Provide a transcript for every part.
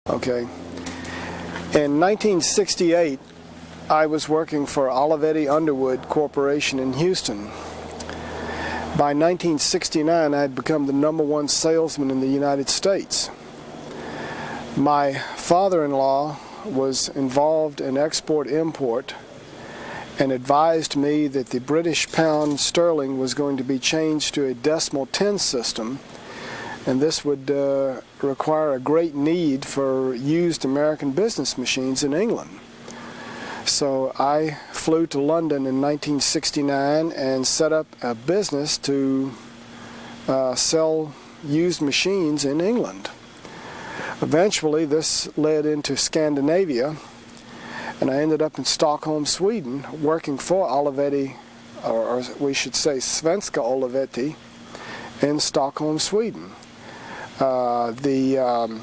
Okay. In 1968, I was working for Olivetti Underwood Corporation in Houston. By 1969, I had become the #1 salesman in the United States. My father-in-law was involved in export-import and advised me that the British pound sterling was going to be changed to a decimal 10 system, and this would require a great need for used American business machines in England. So I flew to London in 1969 and set up a business to sell used machines in England. Eventually this led into Scandinavia, and I ended up in Stockholm, Sweden, working for Olivetti, or we should say Svenska Olivetti, in Stockholm, Sweden. The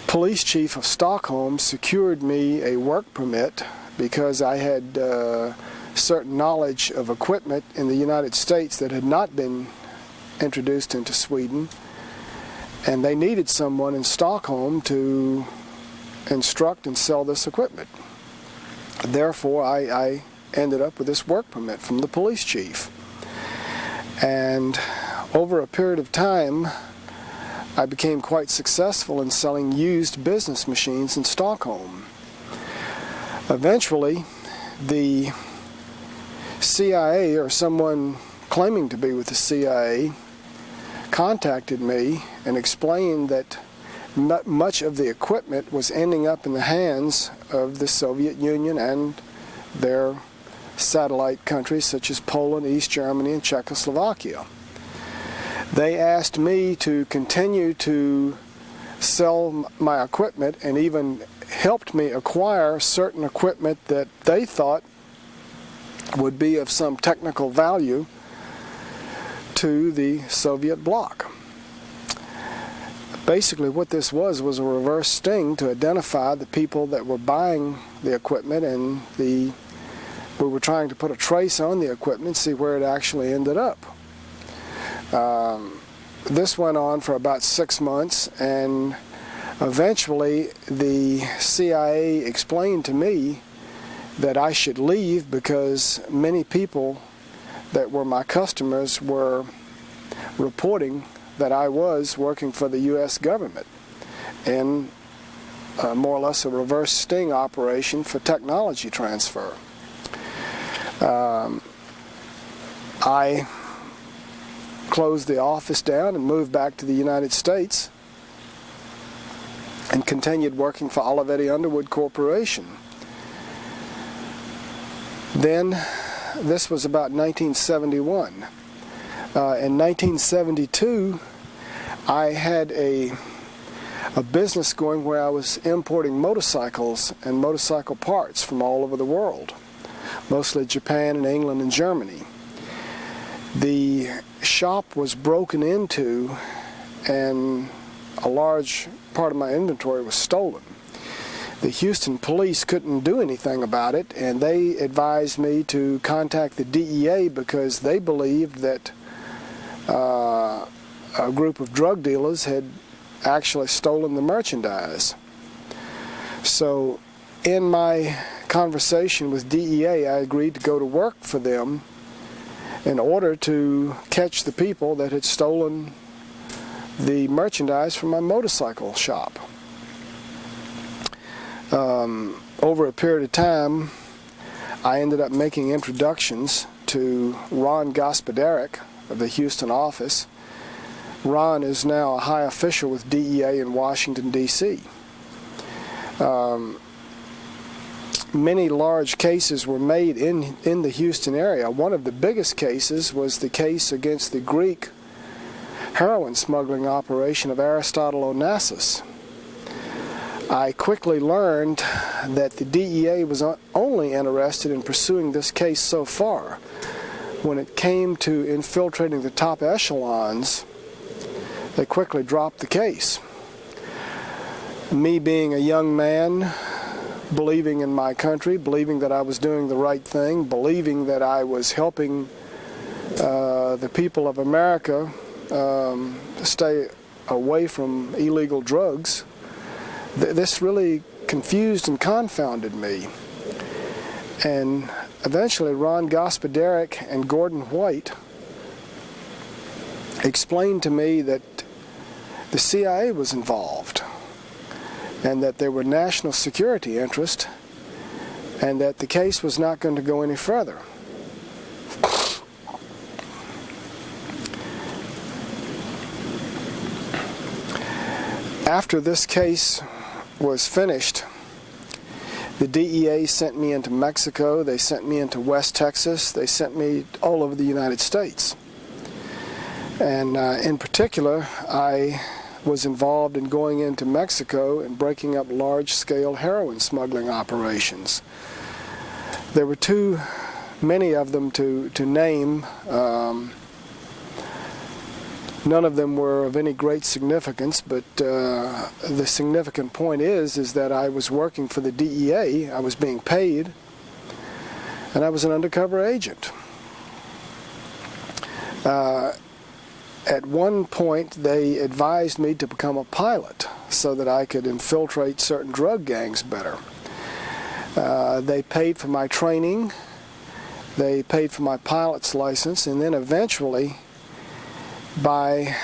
police chief of Stockholm secured me a work permit because I had certain knowledge of equipment in the United States that had not been introduced into Sweden, and they needed someone in Stockholm to instruct and sell this equipment. Therefore, I ended up with this work permit from the police chief. And over a period of time, I became quite successful in selling used business machines in Stockholm. Eventually, the CIA, or someone claiming to be with the CIA, contacted me and explained that much of the equipment was ending up in the hands of the Soviet Union and their satellite countries such as Poland, East Germany, and Czechoslovakia. They asked me to continue to sell my equipment and even helped me acquire certain equipment that they thought would be of some technical value to the Soviet bloc. Basically what this was a reverse sting to identify the people that were buying the equipment, and we were trying to put a trace on the equipment and see where it actually ended up. This went on for about 6 months, and eventually the CIA explained to me that I should leave because many people that were my customers were reporting that I was working for the U.S. government in more or less a reverse sting operation for technology transfer. I closed the office down and moved back to the United States and continued working for Olivetti Underwood Corporation. Then, this was about 1971. In 1972, I had a business going where I was importing motorcycles and motorcycle parts from all over the world, mostly Japan and England and Germany. The shop was broken into and a large part of my inventory was stolen. The Houston police couldn't do anything about it, and they advised me to contact the DEA because they believed that a group of drug dealers had actually stolen the merchandise. So in my conversation with DEA, I agreed to go to work for them in order to catch the people that had stolen the merchandise from my motorcycle shop. Over a period of time, I ended up making introductions to Ron Gospodarek of the Houston office. Ron is now a high official with DEA in Washington, D.C. Many large cases were made in the Houston area. One of the biggest cases was the case against the Greek heroin smuggling operation of Aristotle Onassis. I quickly learned that the DEA was only interested in pursuing this case so far. When it came to infiltrating the top echelons, they quickly dropped the case. Me being a young man, believing in my country, believing that I was doing the right thing, believing that I was helping the people of America stay away from illegal drugs, This really confused and confounded me. And eventually Ron Gospodarek and Gordon White explained to me that the CIA was involved and that there were national security interests and that the case was not going to go any further. After this case was finished, the DEA sent me into Mexico, they sent me into West Texas, they sent me all over the United States. And in particular, I was involved in going into Mexico and breaking up large-scale heroin smuggling operations. There were too many of them to name. None of them were of any great significance, but the significant point is that I was working for the DEA, I was being paid, and I was an undercover agent. At one point, they advised me to become a pilot so that I could infiltrate certain drug gangs better. They paid for my training, they paid for my pilot's license, and then eventually, by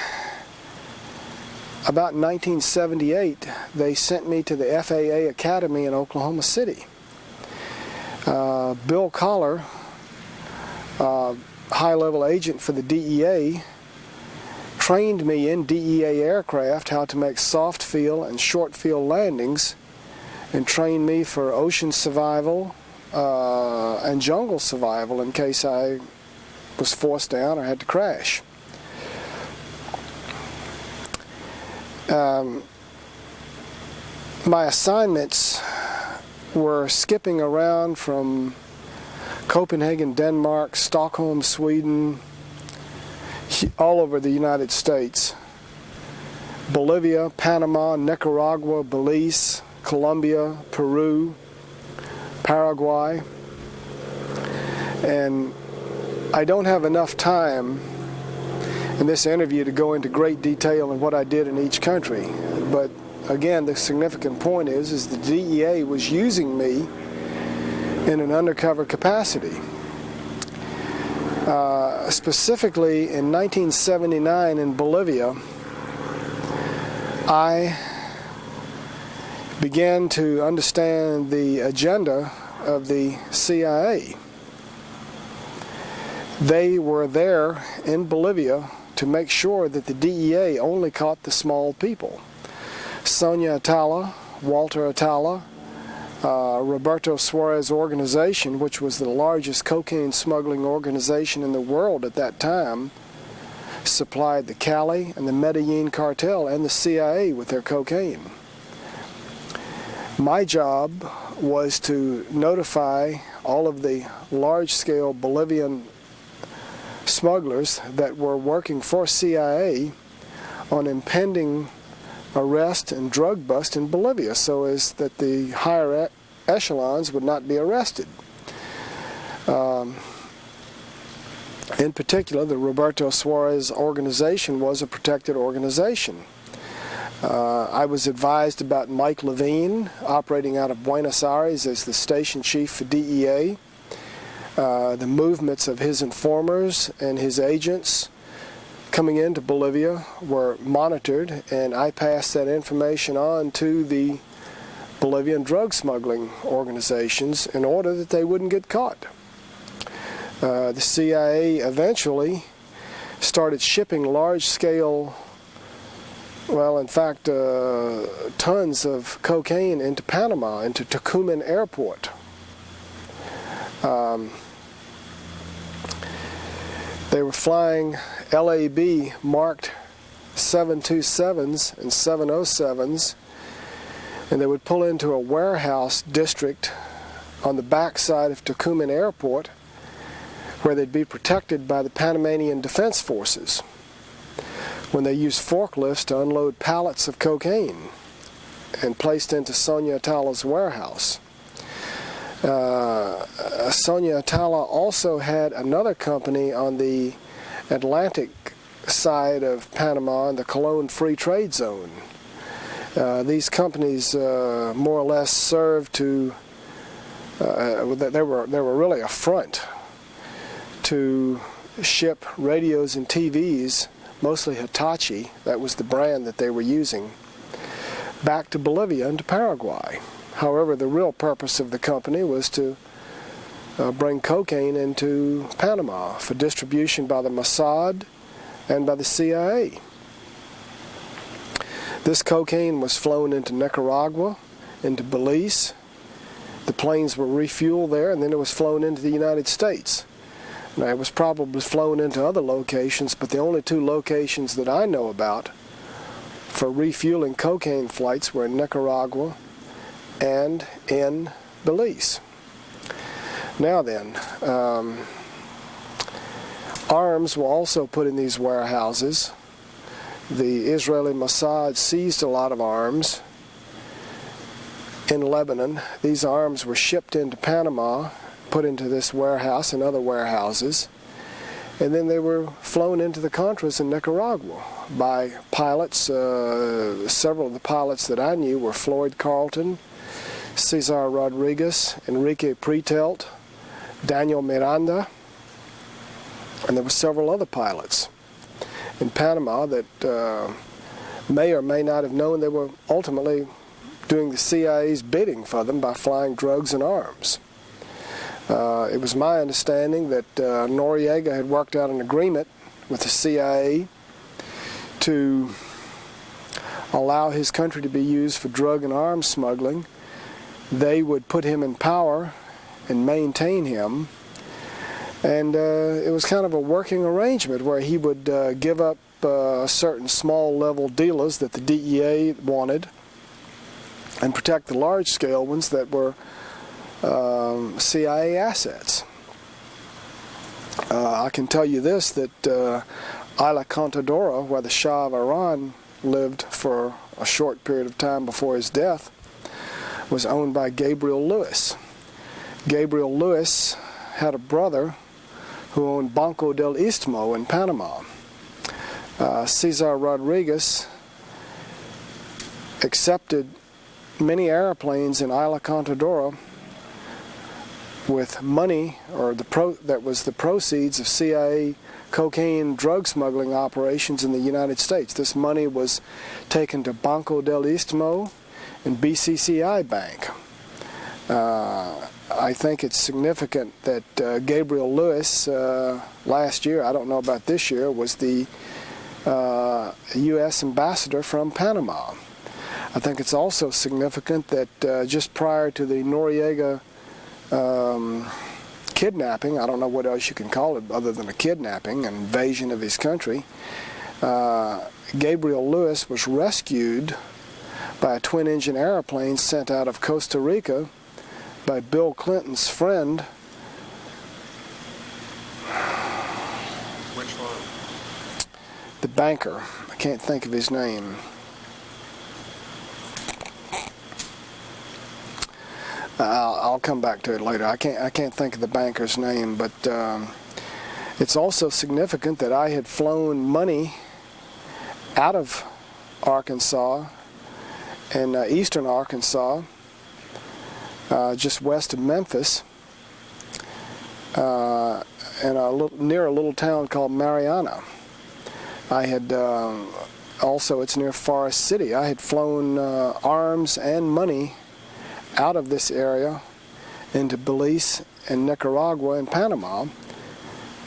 about 1978, they sent me to the FAA Academy in Oklahoma City. Bill Collar, high-level agent for the DEA, trained me in DEA aircraft how to make soft field and short field landings, and trained me for ocean survival and jungle survival in case I was forced down or had to crash. My assignments were skipping around from Copenhagen, Denmark, Stockholm, Sweden, all over the United States, Bolivia, Panama, Nicaragua, Belize, Colombia, Peru, Paraguay. And I don't have enough time in this interview to go into great detail on what I did in each country. But again, the significant point is the DEA was using me in an undercover capacity. Specifically in 1979 in Bolivia, I began to understand the agenda of the CIA. They were there in Bolivia to make sure that the DEA only caught the small people. Sonia Atala, Walter Atala, Roberto Suarez organization, which was the largest cocaine smuggling organization in the world at that time, supplied the Cali and the Medellin cartel and the CIA with their cocaine. My job was to notify all of the large-scale Bolivian smugglers that were working for CIA on impending arrest and drug bust in Bolivia so as that the higher echelons would not be arrested. In particular, the Roberto Suarez organization was a protected organization. I was advised about Mike Levine operating out of Buenos Aires as the station chief for DEA. The movements of his informers and his agents coming into Bolivia were monitored, and I passed that information on to the Bolivian drug smuggling organizations in order that they wouldn't get caught. The CIA eventually started shipping large-scale, well, in fact, tons of cocaine into Panama, into Tucumán Airport. They were flying LAB marked 727s and 707s, and they would pull into a warehouse district on the backside of Tucumán Airport where they'd be protected by the Panamanian Defense Forces when they used forklifts to unload pallets of cocaine and placed into Sonia Atala's warehouse. Sonia Atala also had another company on the Atlantic side of Panama in the Colón Free Trade Zone. These companies more or less served to, they were really a front to ship radios and TVs, mostly Hitachi, that was the brand that they were using, back to Bolivia and to Paraguay. However, the real purpose of the company was to bring cocaine into Panama for distribution by the Mossad and by the CIA. This cocaine was flown into Nicaragua, into Belize. The planes were refueled there, and then it was flown into the United States. Now, it was probably flown into other locations, but the only two locations that I know about for refueling cocaine flights were in Nicaragua and in Belize. Now then, arms were also put in these warehouses. The Israeli Mossad seized a lot of arms in Lebanon. These arms were shipped into Panama, put into this warehouse and other warehouses, and then they were flown into the Contras in Nicaragua by pilots. Several of the pilots that I knew were Floyd Carlton, Cesar Rodriguez, Enrique Pretelt, Daniel Miranda, and there were several other pilots in Panama that may or may not have known they were ultimately doing the CIA's bidding for them by flying drugs and arms. It was my understanding that Noriega had worked out an agreement with the CIA to allow his country to be used for drug and arms smuggling. They would put him in power and maintain him, and it was kind of a working arrangement where he would give up certain small level dealers that the DEA wanted and protect the large scale ones that were CIA assets. I can tell you this, that Isla Contadora, where the Shah of Iran lived for a short period of time before his death, was owned by Gabriel Lewis. Gabriel Lewis had a brother who owned Banco del Istmo in Panama. Cesar Rodriguez accepted many airplanes in Isla Contadora with money, or that was the proceeds of CIA cocaine drug smuggling operations in the United States. This money was taken to Banco del Istmo and BCCI Bank. I think it's significant that Gabriel Lewis last year, I don't know about this year, was the U.S. ambassador from Panama. I think it's also significant that just prior to the Noriega kidnapping, I don't know what else you can call it other than a kidnapping, an invasion of his country, Gabriel Lewis was rescued by a twin-engine airplane sent out of Costa Rica by Bill Clinton's friend. Which one? The banker. I can't think of his name. I'll come back to it later. I can't think of the banker's name, but it's also significant that I had flown money out of Arkansas and eastern Arkansas, just west of Memphis, and near a little town called Mariana. I had also, it's near Forest City. I had flown arms and money out of this area into Belize and Nicaragua and Panama.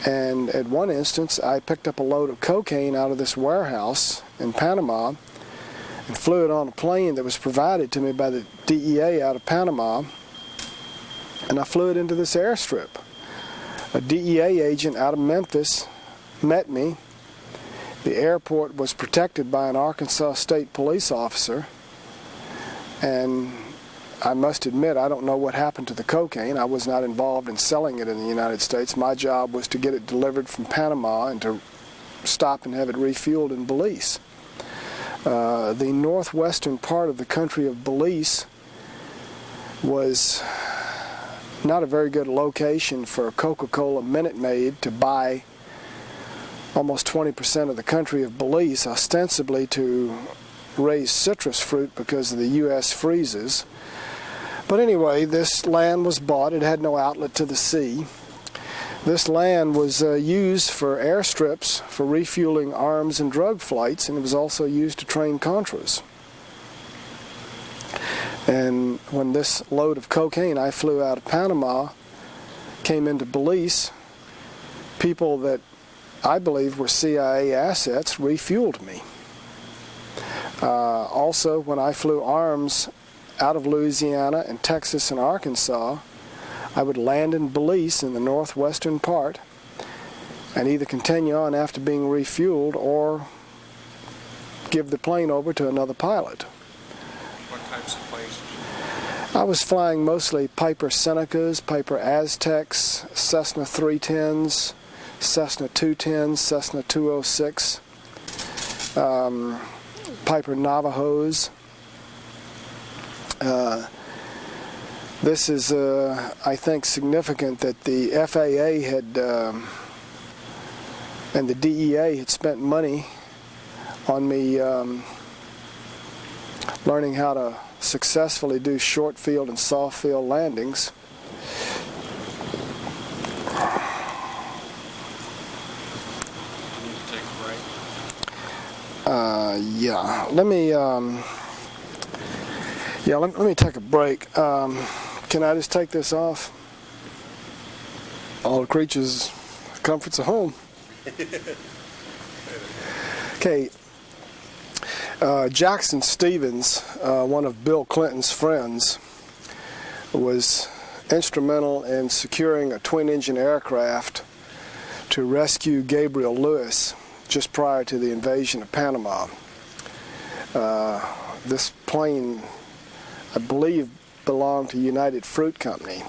And at one instance, I picked up a load of cocaine out of this warehouse in Panama and flew it on a plane that was provided to me by the DEA out of Panama, and I flew it into this airstrip. A DEA agent out of Memphis met me. The airport was protected by an Arkansas State police officer, and I must admit, I don't know what happened to the cocaine. I was not involved in selling it in the United States. My job was to get it delivered from Panama and to stop and have it refueled in Belize. The northwestern part of the country of Belize was not a very good location for Coca-Cola Minute Maid to buy almost 20% of the country of Belize, ostensibly to raise citrus fruit because of the U.S. freezes. But anyway, this land was bought. It had no outlet to the sea. This land was used for airstrips for refueling arms and drug flights, and it was also used to train Contras. And when this load of cocaine I flew out of Panama came into Belize, people that I believe were CIA assets refueled me. Also, when I flew arms out of Louisiana and Texas and Arkansas, I would land in Belize in the northwestern part and either continue on after being refueled or give the plane over to another pilot. What types of planes did you I was flying mostly Piper Senecas, Piper Aztecs, Cessna 310s, Cessna 210s, Cessna 206, Piper Navajos. This is, I think, significant that the FAA had and the DEA had spent money on me learning how to successfully do short field and soft field landings. need to take a break? Yeah. Let me take a break. Can I just take this off? All the creatures, comforts of home. Okay. Jackson Stevens, one of Bill Clinton's friends, was instrumental in securing a twin-engine aircraft to rescue Gabriel Lewis just prior to the invasion of Panama. This plane, I believe, belonged to United Fruit Company.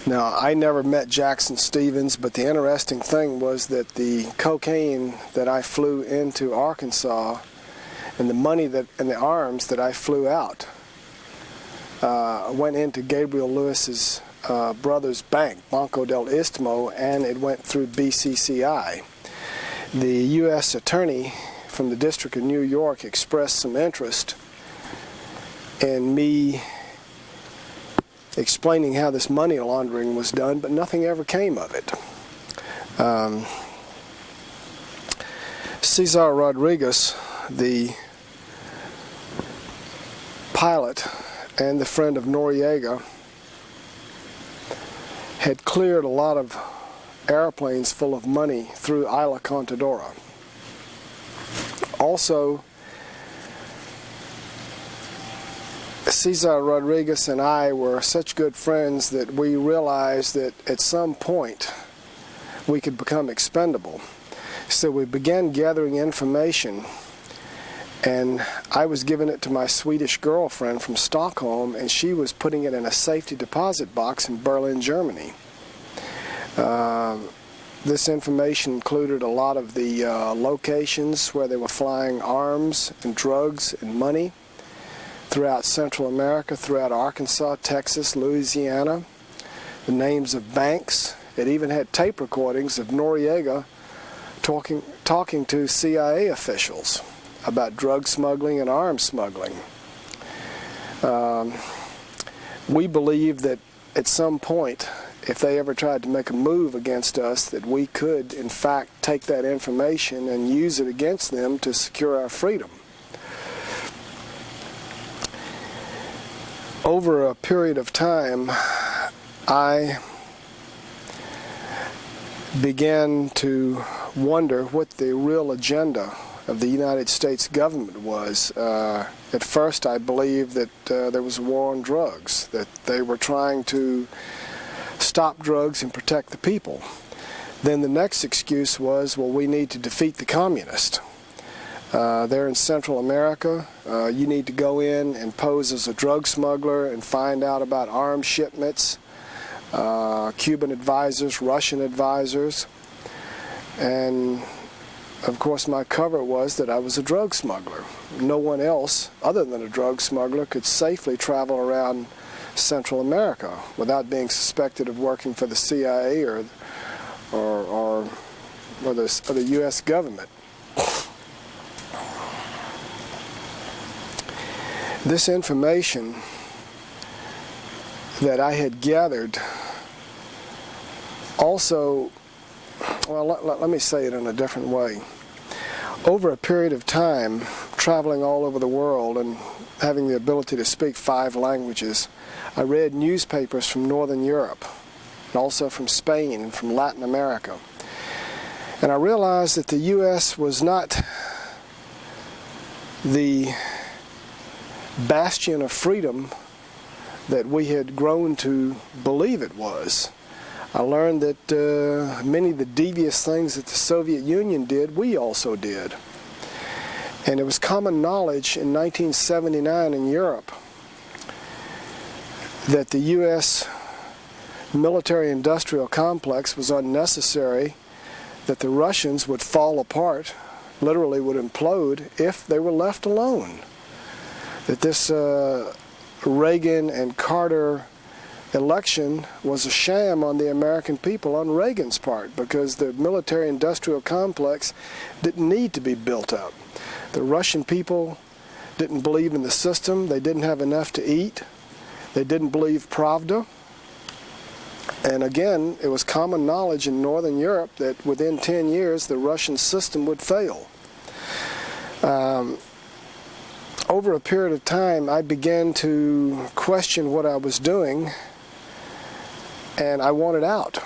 Now, I never met Jackson Stevens, but the interesting thing was that the cocaine that I flew into Arkansas and the money and the arms that I flew out went into Gabriel Lewis's brother's bank, Banco del Istmo, and it went through BCCI. The U.S. attorney from the District of New York expressed some interest in me explaining how this money laundering was done, but nothing ever came of it. Cesar Rodriguez, the pilot and the friend of Noriega, had cleared a lot of airplanes full of money through Isla Contadora. Also, Cesar Rodriguez and I were such good friends that we realized that at some point we could become expendable. So we began gathering information, and I was giving it to my Swedish girlfriend from Stockholm, and she was putting it in a safety deposit box in Berlin, Germany. This information included a lot of the locations where they were flying arms and drugs and money throughout Central America, throughout Arkansas, Texas, Louisiana, the names of banks. It even had tape recordings of Noriega talking to CIA officials about drug smuggling and arms smuggling. We believed that at some point, if they ever tried to make a move against us, that we could, in fact, take that information and use it against them to secure our freedom. Over a period of time, I began to wonder what the real agenda of the United States government was. At first, I believed that there was a war on drugs, that they were trying to stop drugs and protect the people. Then the next excuse was, well, we need to defeat the communists. They're in Central America. You need to go in and pose as a drug smuggler and find out about arms shipments, Cuban advisors, Russian advisors. And of course my cover was that I was a drug smuggler. No one else other than a drug smuggler could safely travel around Central America without being suspected of working for the CIA or the U.S. government. this information that I had gathered also, well, let me say it in a different way. Over a period of time, traveling all over the world and having the ability to speak 5 languages, I read newspapers from Northern Europe, and also from Spain and from Latin America. And I realized that the U.S. was not the bastion of freedom that we had grown to believe it was. I learned that many of the devious things that the Soviet Union did, we also did. And it was common knowledge in 1979 in Europe that the U.S. military-industrial complex was unnecessary, that the Russians would fall apart, literally would implode, if they were left alone. That this Reagan and Carter election was a sham on the American people on Reagan's part, because the military-industrial complex didn't need to be built up. The Russian people didn't believe in the system. They didn't have enough to eat. They didn't believe Pravda. And again, it was common knowledge in Northern Europe that within 10 years the Russian system would fail. Over a period of time, I began to question what I was doing, and I wanted out.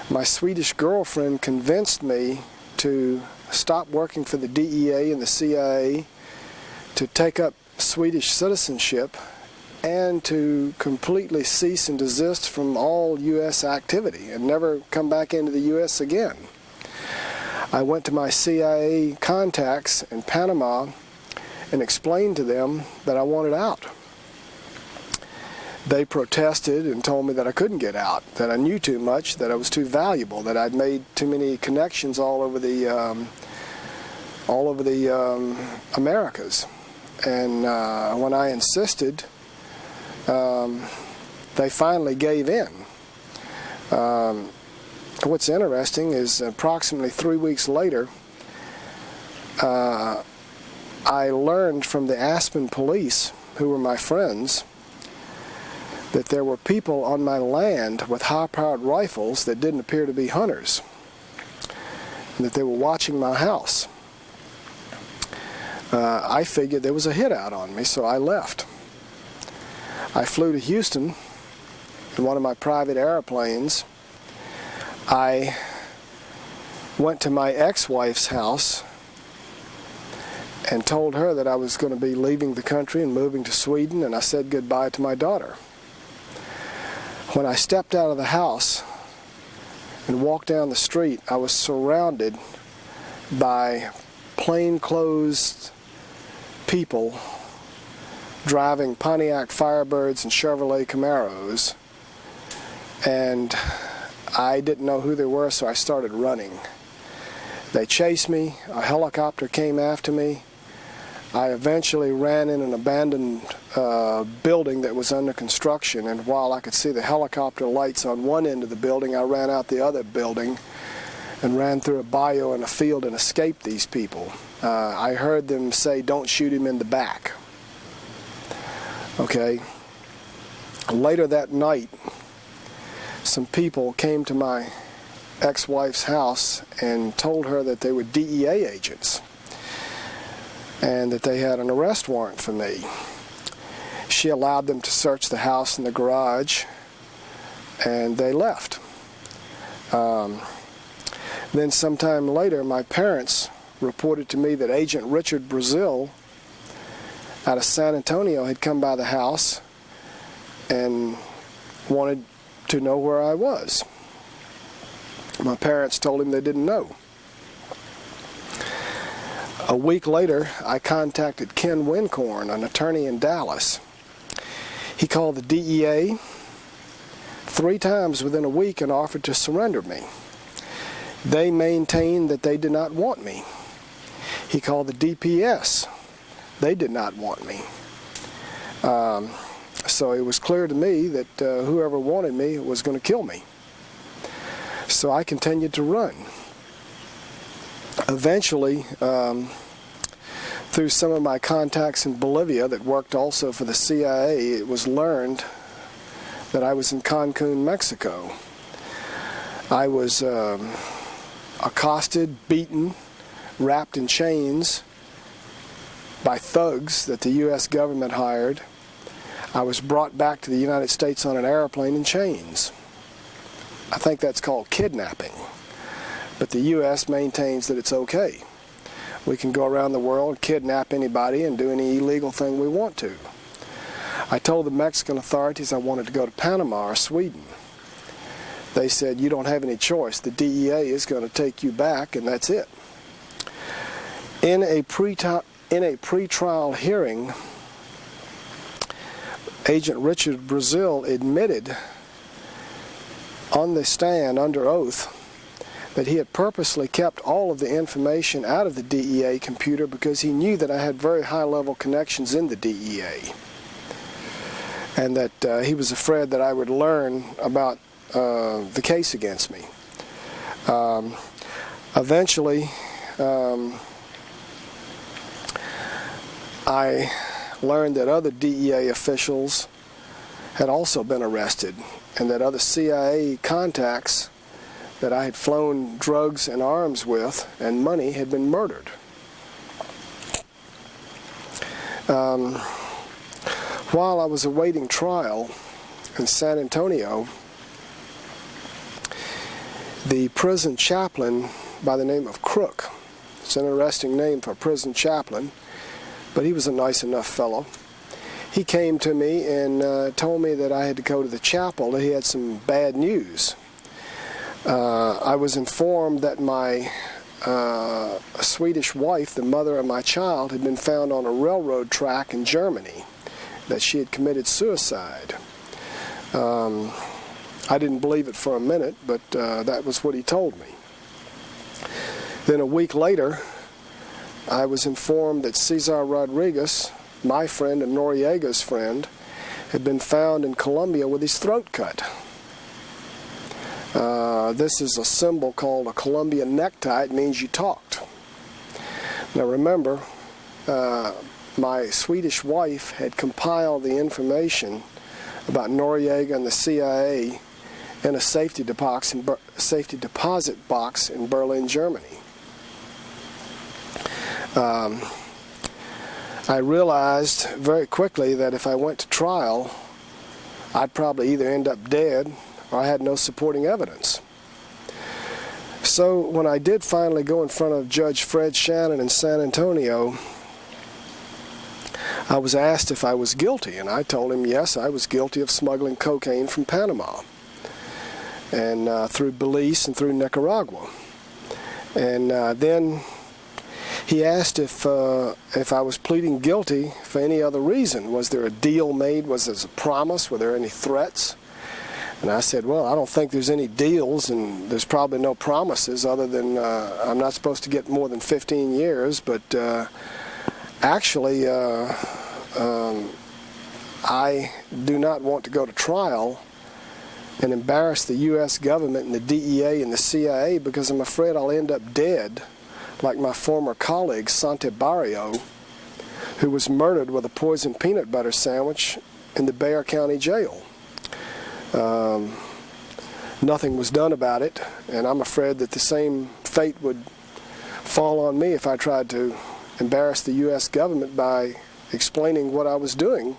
My Swedish girlfriend convinced me to stop working for the DEA and the CIA, to take up Swedish citizenship, and to completely cease and desist from all U.S. activity and never come back into the U.S. again. I went to my CIA contacts in Panama and explained to them that I wanted out. They protested and told me that I couldn't get out, that I knew too much, that I was too valuable, that I'd made too many connections all over the Americas. And when I insisted, they finally gave in. What's interesting is approximately 3 weeks later, I learned from the Aspen police, who were my friends, that there were people on my land with high-powered rifles that didn't appear to be hunters, and that they were watching my house. I figured there was a hit out on me, so I left. I flew to Houston in one of my private airplanes. I went to my ex-wife's house and told her that I was going to be leaving the country and moving to Sweden, and I said goodbye to my daughter. When I stepped out of the house and walked down the street, I was surrounded by plainclothes people driving Pontiac Firebirds and Chevrolet Camaros, and I didn't know who they were, so I started running. They chased me. A helicopter came after me. I eventually ran in an abandoned building that was under construction, and while I could see the helicopter lights on one end of the building, I ran out the other building and ran through a bayou and a field and escaped these people. I heard them say, "Don't shoot him in the back." Okay. Later that night, some people came to my ex-wife's house and told her that they were DEA agents and that they had an arrest warrant for me. She allowed them to search the house and the garage, and they left. Then sometime later, my parents reported to me that Agent Richard Brazil out of San Antonio had come by the house and wanted to know where I was. My parents told him they didn't know. A week later, I contacted Ken Wincorn, an attorney in Dallas. He called the DEA 3 times within a week and offered to surrender me. They maintained that they did not want me. He called the DPS. They did not want me. So it was clear to me that whoever wanted me was going to kill me. So I continued to run. Eventually, through some of my contacts in Bolivia that worked also for the CIA, it was learned that I was in Cancun, Mexico. I was accosted, beaten, wrapped in chains by thugs that the U.S. government hired. I was brought back to the United States on an airplane in chains. I think that's called kidnapping. But the U.S. maintains that it's okay. We can go around the world, kidnap anybody, and do any illegal thing we want to. I told the Mexican authorities I wanted to go to Panama or Sweden. They said, you don't have any choice. The DEA is going to take you back, and that's it. In a pre-trial hearing, Agent Richard Brazil admitted on the stand under oath that he had purposely kept all of the information out of the DEA computer because he knew that I had very high-level connections in the DEA, and that he was afraid that I would learn about the case against me. Eventually, I learned that other DEA officials had also been arrested, and that other CIA contacts that I had flown drugs and arms with and money had been murdered. While I was awaiting trial in San Antonio, the prison chaplain by the name of Crook, it's an interesting name for a prison chaplain, but he was a nice enough fellow. He came to me and told me that I had to go to the chapel, that he had some bad news. I was informed that my Swedish wife, the mother of my child, had been found on a railroad track in Germany, that she had committed suicide. I didn't believe it for a minute, but that was what he told me. Then a week later, I was informed that Cesar Rodriguez, my friend and Noriega's friend, had been found in Colombia with his throat cut. This is a symbol called a Colombian necktie. It means you talked. Now remember, my Swedish wife had compiled the information about Noriega and the CIA in a safety deposit box in Berlin, Germany. I realized very quickly that if I went to trial, I'd probably either end up dead or I had no supporting evidence. So when I did finally go in front of Judge Fred Shannon in San Antonio, I was asked if I was guilty, and I told him yes, I was guilty of smuggling cocaine from Panama and through Belize and through Nicaragua. And then he asked if I was pleading guilty for any other reason. Was there a deal made? Was there a promise? Were there any threats? And I said, well, I don't think there's any deals, and there's probably no promises other than I'm not supposed to get more than 15 years, but actually I do not want to go to trial and embarrass the U.S. government and the DEA and the CIA because I'm afraid I'll end up dead like my former colleague, Sante Barrio, who was murdered with a poisoned peanut butter sandwich in the Bexar County Jail. Nothing was done about it, and I'm afraid that the same fate would fall on me if I tried to embarrass the U.S. government by explaining what I was doing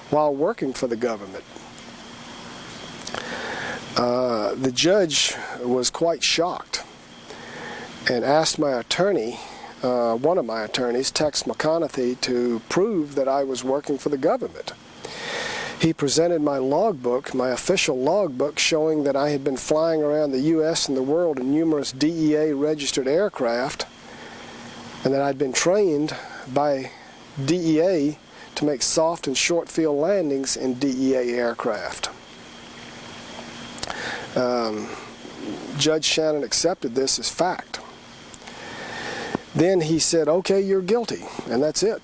while working for the government. The judge was quite shocked and asked my attorney, one of my attorneys, Tex McConaughey, to prove that I was working for the government. He presented my logbook, my official logbook, showing that I had been flying around the U.S. and the world in numerous DEA-registered aircraft, and that I'd been trained by DEA to make soft and short field landings in DEA aircraft. Judge Shannon accepted this as fact. Then he said, okay, you're guilty, and that's it.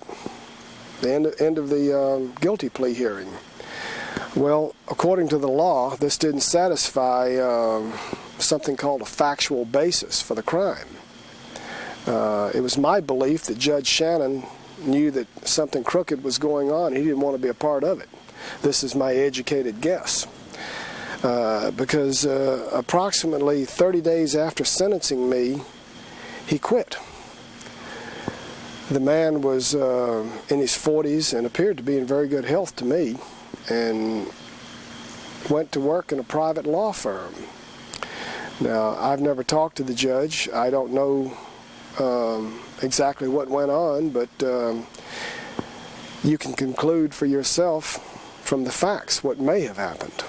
The end of the guilty plea hearing. Well, according to the law, this didn't satisfy something called a factual basis for the crime. It was my belief that Judge Shannon knew that something crooked was going on. He didn't want to be a part of it. This is my educated guess. Because approximately 30 days after sentencing me, he quit. The man was in his 40s and appeared to be in very good health to me, and went to work in a private law firm. Now, I've never talked to the judge. I don't know exactly what went on, but you can conclude for yourself from the facts what may have happened.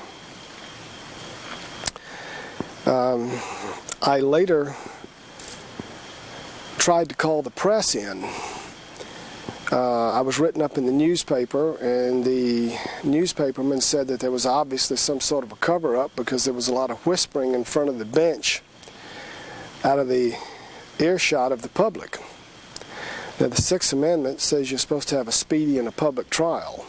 I later tried to call the press in. I was written up in the newspaper, and the newspaperman said that there was obviously some sort of a cover-up because there was a lot of whispering in front of the bench out of the earshot of the public. Now, the Sixth Amendment says you're supposed to have a speedy and a public trial.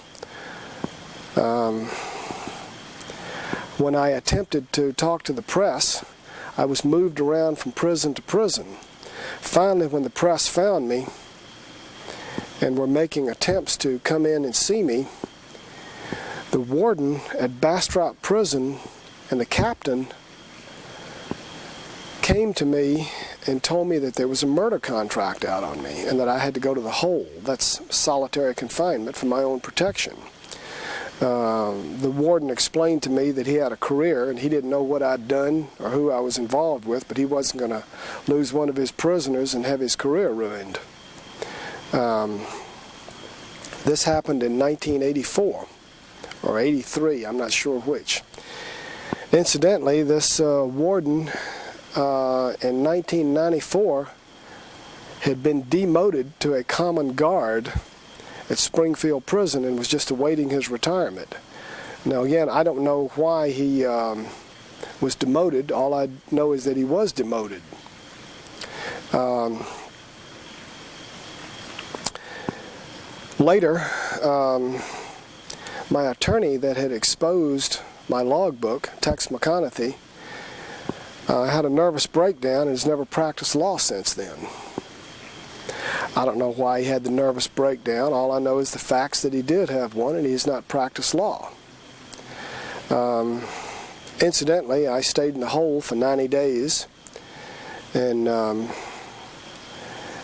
When I attempted to talk to the press, I was moved around from prison to prison. Finally, when the press found me and were making attempts to come in and see me, the warden at Bastrop Prison and the captain came to me and told me that there was a murder contract out on me and that I had to go to the hole. That's solitary confinement for my own protection. The warden explained to me that he had a career and he didn't know what I'd done or who I was involved with, but he wasn't going to lose one of his prisoners and have his career ruined. This happened in 1984 or 83, I'm not sure which. Incidentally, this warden in 1994 had been demoted to a common guard at Springfield Prison and was just awaiting his retirement. Now again, I don't know why he was demoted. All I know is that he was demoted. Later, my attorney that had exposed my logbook, Tex McConaughey, had a nervous breakdown and has never practiced law since then. I don't know why he had the nervous breakdown. All I know is the facts that he did have one, and he has not practiced law. Incidentally, I stayed in the hole for 90 days, and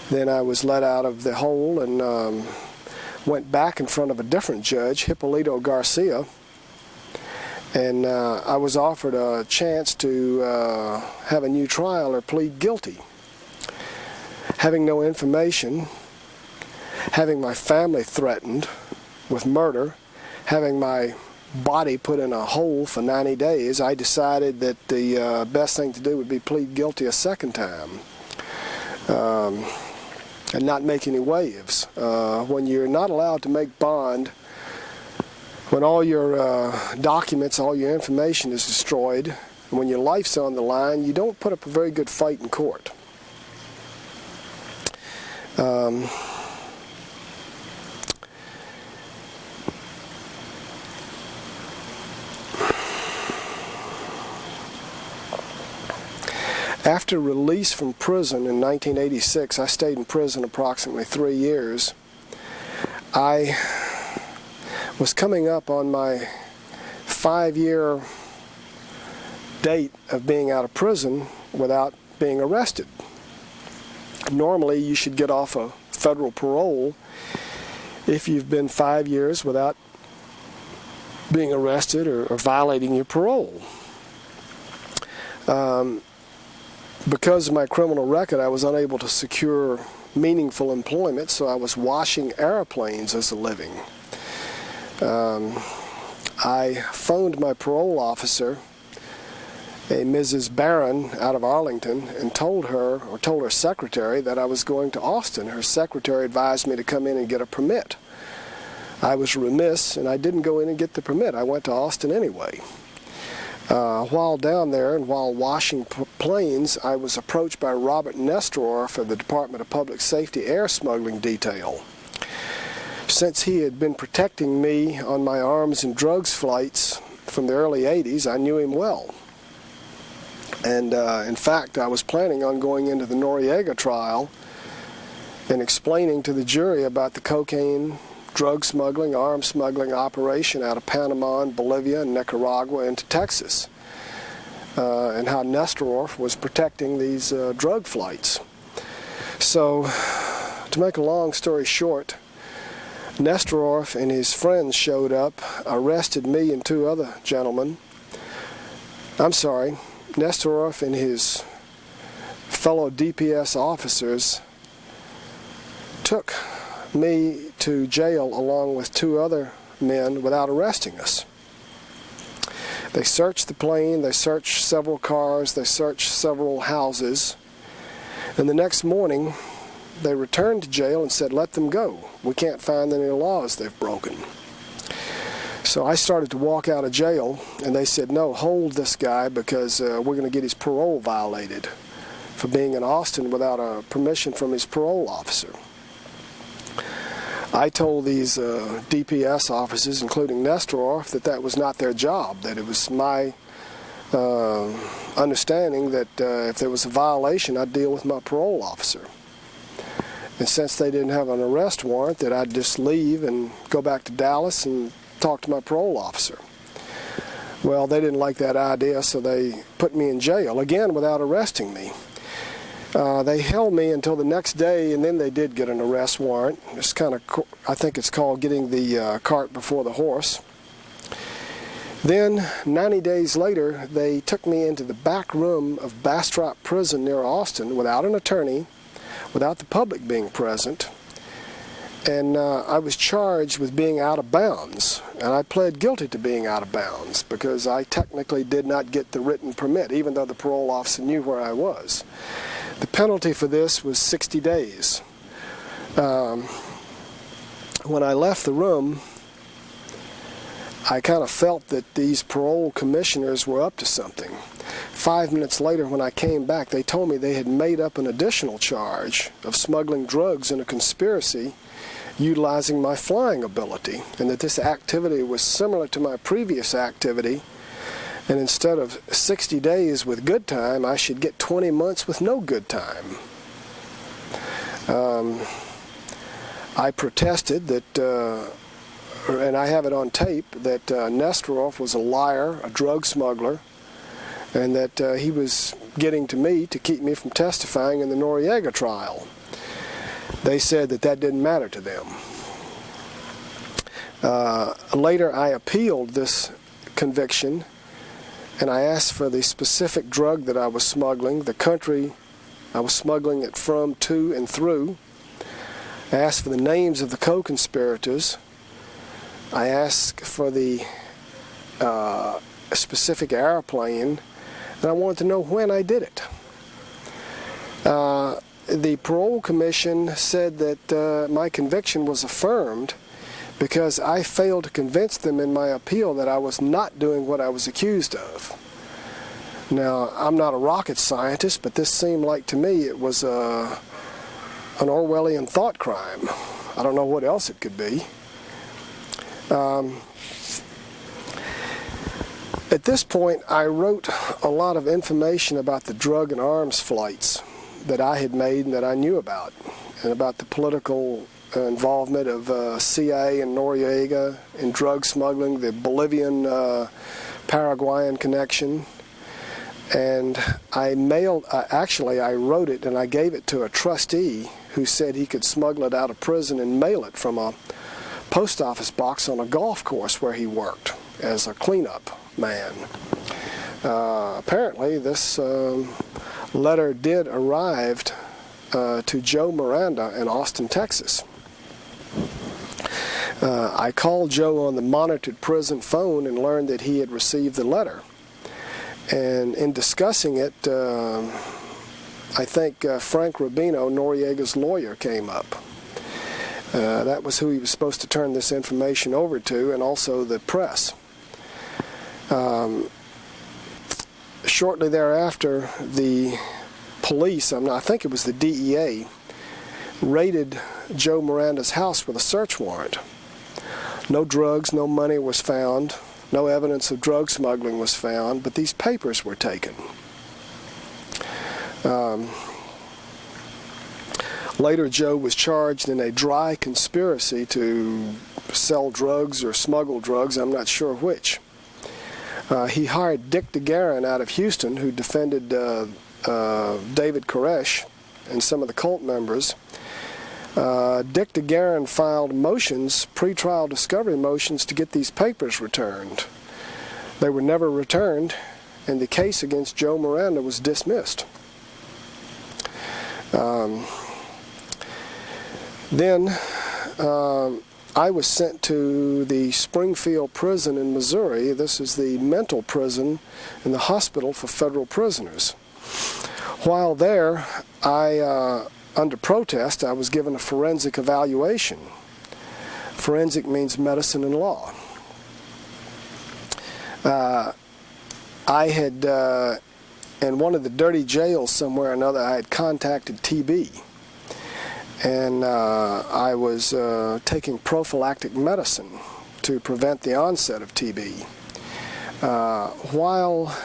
then I was let out of the hole and went back in front of a different judge, Hippolito Garcia, and I was offered a chance to have a new trial or plead guilty. Having no information, having my family threatened with murder, having my body put in a hole for 90 days, I decided that the best thing to do would be plead guilty a second time and not make any waves. When you're not allowed to make bond, when all your documents, all your information is destroyed, and when your life's on the line, you don't put up a very good fight in court. After release from prison in 1986, I stayed in prison approximately 3 years. I was coming up on my 5-year date of being out of prison without being arrested. Normally, you should get off a federal parole if you've been 5 years without being arrested or violating your parole. Because of my criminal record, I was unable to secure meaningful employment, so I was washing airplanes as a living. I phoned my parole officer, a Mrs. Barron out of Arlington, and told her secretary that I was going to Austin. Her secretary advised me to come in and get a permit. I was remiss, and I didn't go in and get the permit. I went to Austin anyway. While down there and while washing planes, I was approached by Robert Nestor for the Department of Public Safety Air Smuggling Detail. Since he had been protecting me on my arms and drugs flights from the early 80s, I knew him well. And in fact, I was planning on going into the Noriega trial and explaining to the jury about the cocaine, drug smuggling, arms smuggling operation out of Panama and Bolivia and Nicaragua into Texas, and how Nesterov was protecting these drug flights. So, to make a long story short, Nesterov and his friends showed up, arrested me and two other gentlemen. I'm sorry, Nesterov and his fellow DPS officers took me to jail along with two other men without arresting us. They searched the plane, they searched several cars, they searched several houses, and the next morning they returned to jail and said, "Let them go. We can't find any laws they've broken." So I started to walk out of jail, and they said, "No, hold this guy because we're going to get his parole violated for being in Austin without a permission from his parole officer." I told these DPS officers, including Nesterov, that that was not their job, that it was my understanding that if there was a violation, I'd deal with my parole officer. And since they didn't have an arrest warrant, that I'd just leave and go back to Dallas and talk to my parole officer. Well, they didn't like that idea, so they put me in jail, again without arresting me. They held me until the next day, and then they did get an arrest warrant. It's kind of, I think it's called getting the cart before the horse. Then, 90 days later, they took me into the back room of Bastrop Prison near Austin without an attorney, without the public being present, and I was charged with being out of bounds, and I pled guilty to being out of bounds because I technically did not get the written permit, even though the parole officer knew where I was. The penalty for this was 60 days. When I left the room, I kind of felt that these parole commissioners were up to something. 5 minutes later, when I came back, they told me they had made up an additional charge of smuggling drugs in a conspiracy utilizing my flying ability, and that this activity was similar to my previous activity, and instead of 60 days with good time, I should get 20 months with no good time. I protested that, and I have it on tape, that Nesterov was a liar, a drug smuggler, and that he was getting to me to keep me from testifying in the Noriega trial. They said that that didn't matter to them. Later, I appealed this conviction, and I asked for the specific drug that I was smuggling, the country I was smuggling it from, to, and through. I asked for the names of the co-conspirators. I asked for the specific airplane, and I wanted to know when I did it. The parole commission said that my conviction was affirmed because I failed to convince them in my appeal that I was not doing what I was accused of. Now, I'm not a rocket scientist, but this seemed like to me it was an Orwellian thought crime. I don't know what else it could be. At this point, I wrote a lot of information about the drug and arms flights that I had made and that I knew about, and about the political involvement of CIA and Noriega in drug smuggling, the Bolivian Paraguayan connection. And I wrote it and I gave it to a trustee who said he could smuggle it out of prison and mail it from a post office box on a golf course where he worked as a cleanup man. Apparently this letter did arrive to Joe Miranda in Austin, Texas. I called Joe on the monitored prison phone and learned that he had received the letter. And in discussing it, I think Frank Rubino, Noriega's lawyer, came up. That was who he was supposed to turn this information over to, and also the press. Shortly thereafter, the police, I think it was the DEA, raided Joe Miranda's house with a search warrant. No drugs, no money was found. No evidence of drug smuggling was found, but these papers were taken. Later, Joe was charged in a dry conspiracy to sell drugs or smuggle drugs, I'm not sure which. He hired Dick DeGuerin out of Houston, who defended David Koresh and some of the cult members. Dick DeGuerin filed motions, pretrial discovery motions, to get these papers returned. They were never returned, and the case against Joe Miranda was dismissed. Then I was sent to the Springfield prison in Missouri. This is the mental prison in the hospital for federal prisoners. While there, under protest, I was given a forensic evaluation. Forensic means medicine and law. I had, in one of the dirty jails somewhere or another, I had contacted TB. And I was taking prophylactic medicine to prevent the onset of TB. While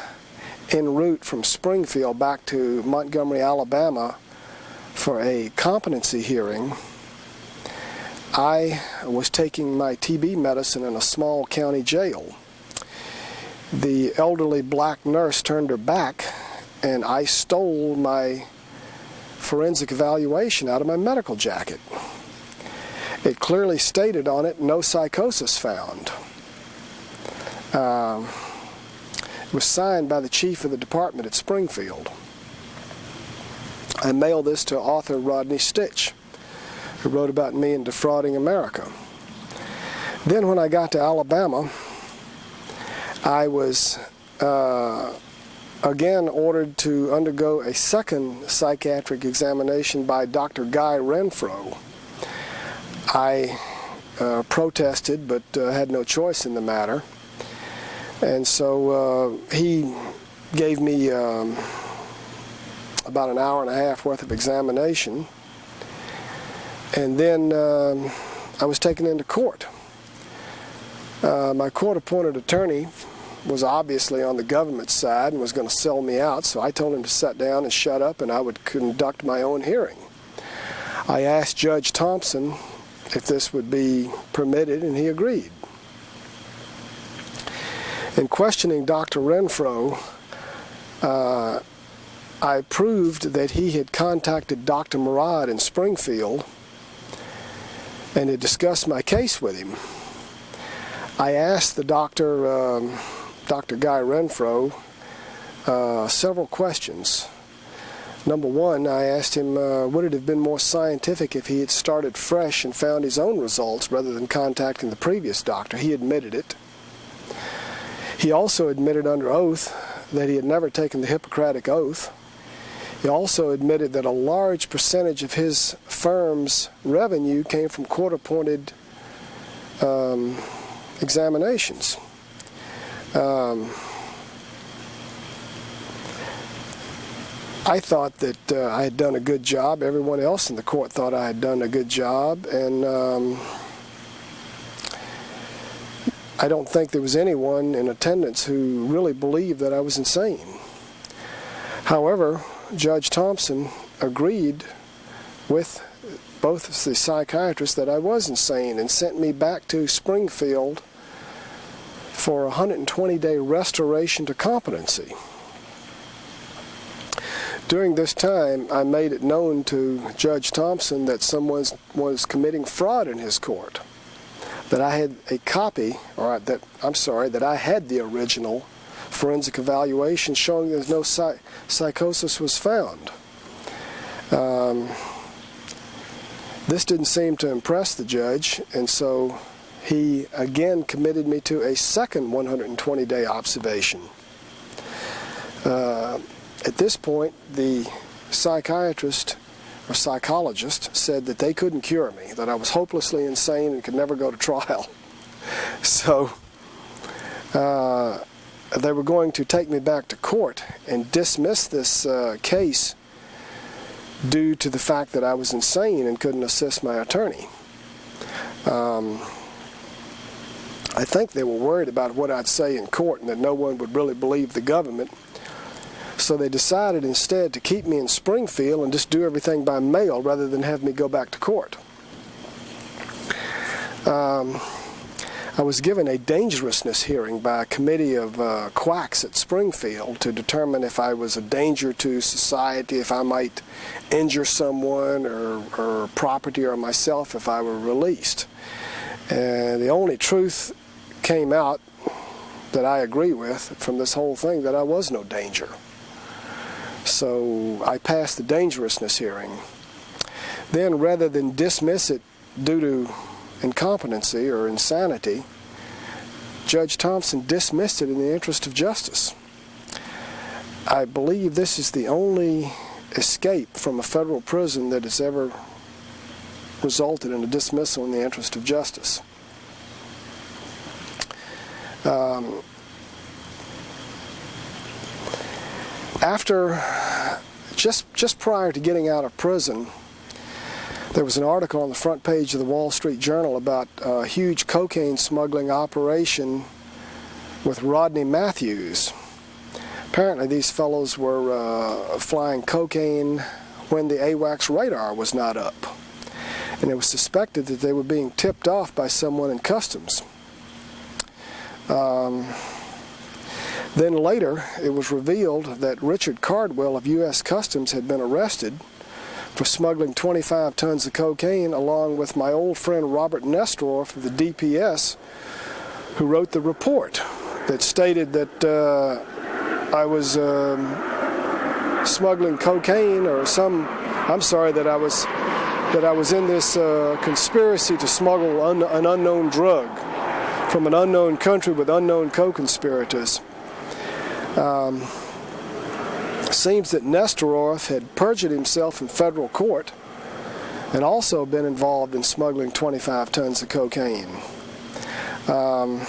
en route from Springfield back to Montgomery, Alabama for a competency hearing, I was taking my TB medicine in a small county jail. The elderly black nurse turned her back, and I stole my forensic evaluation out of my medical jacket. It clearly stated on it, "No psychosis found." It was signed by the chief of the department at Springfield. I mailed this to author Rodney Stitch, who wrote about me in Defrauding America. Then when I got to Alabama, I was again ordered to undergo a second psychiatric examination by Dr. Guy Renfro. I protested, but had no choice in the matter. And so he gave me about an hour and a half worth of examination. And then I was taken into court. My court-appointed attorney was obviously on the government side and was going to sell me out, so I told him to sit down and shut up and I would conduct my own hearing. I asked Judge Thompson if this would be permitted, and he agreed. In questioning Dr. Renfro, I proved that he had contacted Dr. Murad in Springfield and had discussed my case with him. I asked the doctor, Dr. Guy Renfro, several questions. Number one, I asked him, would it have been more scientific if he had started fresh and found his own results rather than contacting the previous doctor? He admitted it. He also admitted under oath that he had never taken the Hippocratic Oath. He also admitted that a large percentage of his firm's revenue came from court-appointed examinations. I thought that I had done a good job. Everyone else in the court thought I had done a good job, and I don't think there was anyone in attendance who really believed that I was insane. However, Judge Thompson agreed with both the psychiatrists that I was insane and sent me back to Springfield for a 120-day restoration to competency. During this time, I made it known to Judge Thompson that someone was committing fraud in his court, that I had a copy, or that I had the original forensic evaluation showing that no psychosis was found. This didn't seem to impress the judge, and so he again committed me to a second 120-day observation. At this point, the psychiatrist or psychologist said that they couldn't cure me, that I was hopelessly insane and could never go to trial. So they were going to take me back to court and dismiss this case due to the fact that I was insane and couldn't assist my attorney. I think they were worried about what I'd say in court and that no one would really believe the government. So they decided instead to keep me in Springfield and just do everything by mail rather than have me go back to court. I was given a dangerousness hearing by a committee of quacks at Springfield to determine if I was a danger to society, if I might injure someone or property or myself if I were released. And the only truth came out that I agree with from this whole thing, that I was no danger. So I passed the dangerousness hearing. Then, rather than dismiss it due to incompetency or insanity, Judge Thompson dismissed it in the interest of justice. I believe this is the only escape from a federal prison that has ever resulted in a dismissal in the interest of justice. Just prior to getting out of prison, there was an article on the front page of the Wall Street Journal about a huge cocaine smuggling operation with Rodney Matthews. Apparently these fellows were flying cocaine when the AWACS radar was not up. And it was suspected that they were being tipped off by someone in Customs. Then later, it was revealed that Richard Cardwell of U.S. Customs had been arrested for smuggling 25 tons of cocaine, along with my old friend Robert Nestoroff of the DPS, who wrote the report that stated that I was smuggling cocaine that I was in this conspiracy to smuggle an unknown drug from an unknown country with unknown co-conspirators. Seems that Nestoroff had perjured himself in federal court and also been involved in smuggling 25 tons of cocaine. I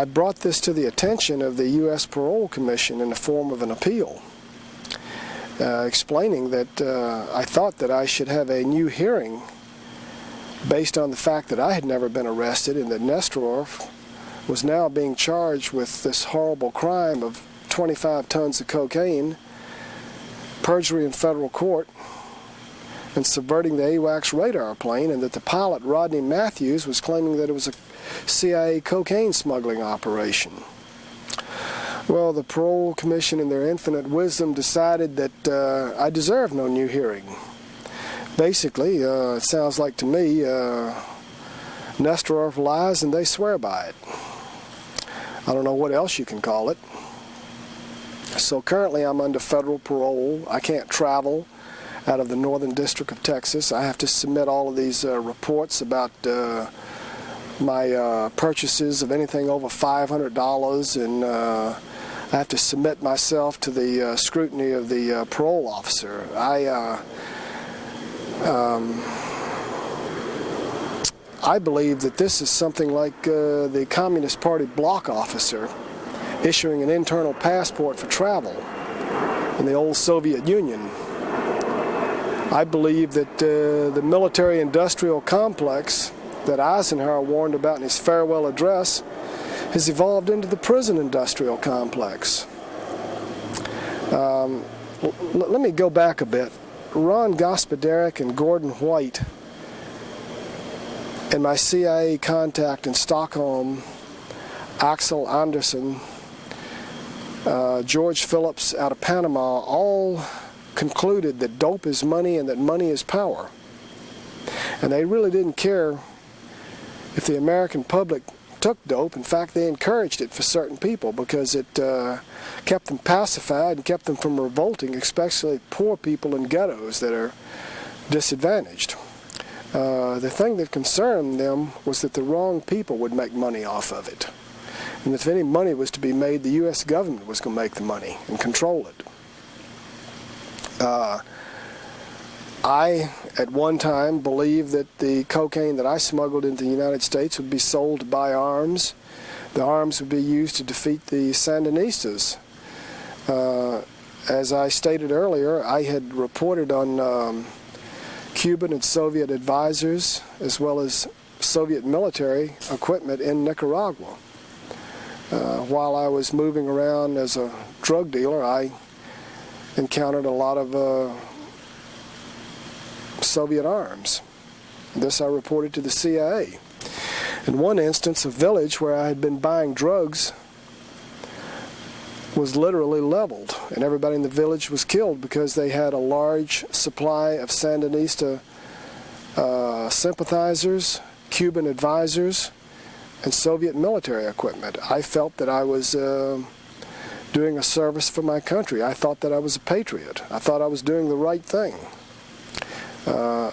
brought this to the attention of the U.S. Parole Commission in the form of an appeal, explaining that I thought that I should have a new hearing based on the fact that I had never been arrested and that Nestoroff was now being charged with this horrible crime of 25 tons of cocaine, perjury in federal court, and subverting the AWACS radar plane, and that the pilot, Rodney Matthews, was claiming that it was a CIA cocaine smuggling operation. Well, the Parole Commission, in their infinite wisdom, decided that I deserve no new hearing. Basically, it sounds like to me, Nestoroff lies and they swear by it. I don't know what else you can call it. So currently I'm under federal parole. I can't travel out of the Northern District of Texas. I have to submit all of these reports about my purchases of anything over $500, and I have to submit myself to the scrutiny of the parole officer. I believe that this is something like the Communist Party block officer issuing an internal passport for travel in the old Soviet Union. I believe that the military-industrial complex that Eisenhower warned about in his farewell address has evolved into the prison-industrial complex. Let me go back a bit. Ron Gospodarek and Gordon White and my CIA contact in Stockholm, Axel Anderson, George Phillips out of Panama, all concluded that dope is money and that money is power. And they really didn't care if the American public took dope. In fact, they encouraged it for certain people because it kept them pacified and kept them from revolting, especially poor people in ghettos that are disadvantaged. The thing that concerned them was that the wrong people would make money off of it. And if any money was to be made, the U.S. government was going to make the money and control it. I, at one time, believed that the cocaine that I smuggled into the United States would be sold to buy arms. The arms would be used to defeat the Sandinistas. As I stated earlier, I had reported on Cuban and Soviet advisors, as well as Soviet military equipment in Nicaragua. While I was moving around as a drug dealer, I encountered a lot of Soviet arms. This I reported to the CIA. In one instance, a village where I had been buying drugs was literally leveled, and everybody in the village was killed because they had a large supply of Sandinista sympathizers, Cuban advisors, and Soviet military equipment. I felt that I was doing a service for my country. I thought that I was a patriot. I thought I was doing the right thing.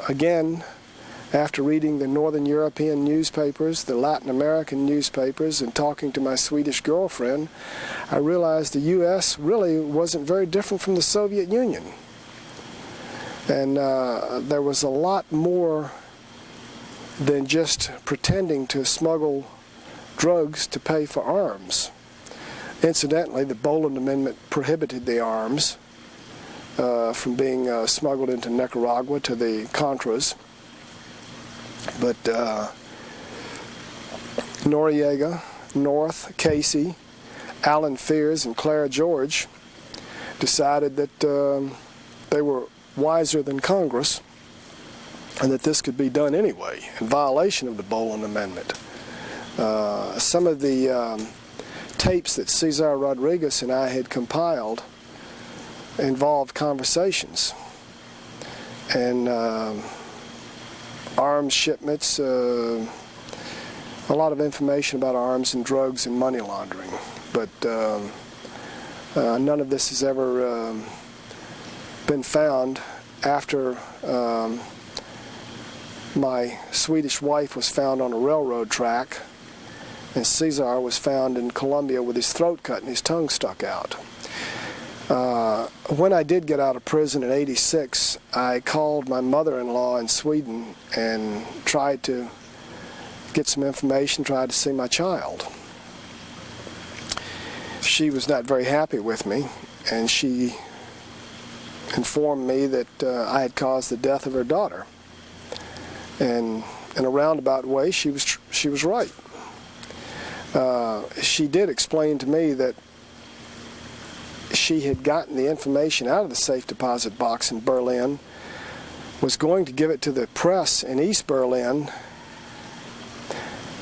Again, after reading the Northern European newspapers, the Latin American newspapers, and talking to my Swedish girlfriend, I realized the U.S. really wasn't very different from the Soviet Union. And there was a lot more than just pretending to smuggle drugs to pay for arms. Incidentally, the Boland Amendment prohibited the arms from being smuggled into Nicaragua to the Contras. But Noriega, North, Casey, Alan Fears, and Clara George decided that they were wiser than Congress and that this could be done anyway in violation of the Boland Amendment. Some of the tapes that Cesar Rodriguez and I had compiled involved conversations and arms shipments, a lot of information about arms and drugs and money laundering. But none of this has ever been found after my Swedish wife was found on a railroad track, and Cesar was found in Colombia with his throat cut and his tongue stuck out. When I did get out of prison in '86, I called my mother-in-law in Sweden and tried to get some information, tried to see my child. She was not very happy with me, and she informed me that I had caused the death of her daughter. And in a roundabout way, she was right. She did explain to me that she had gotten the information out of the safe deposit box in Berlin, was going to give it to the press in East Berlin,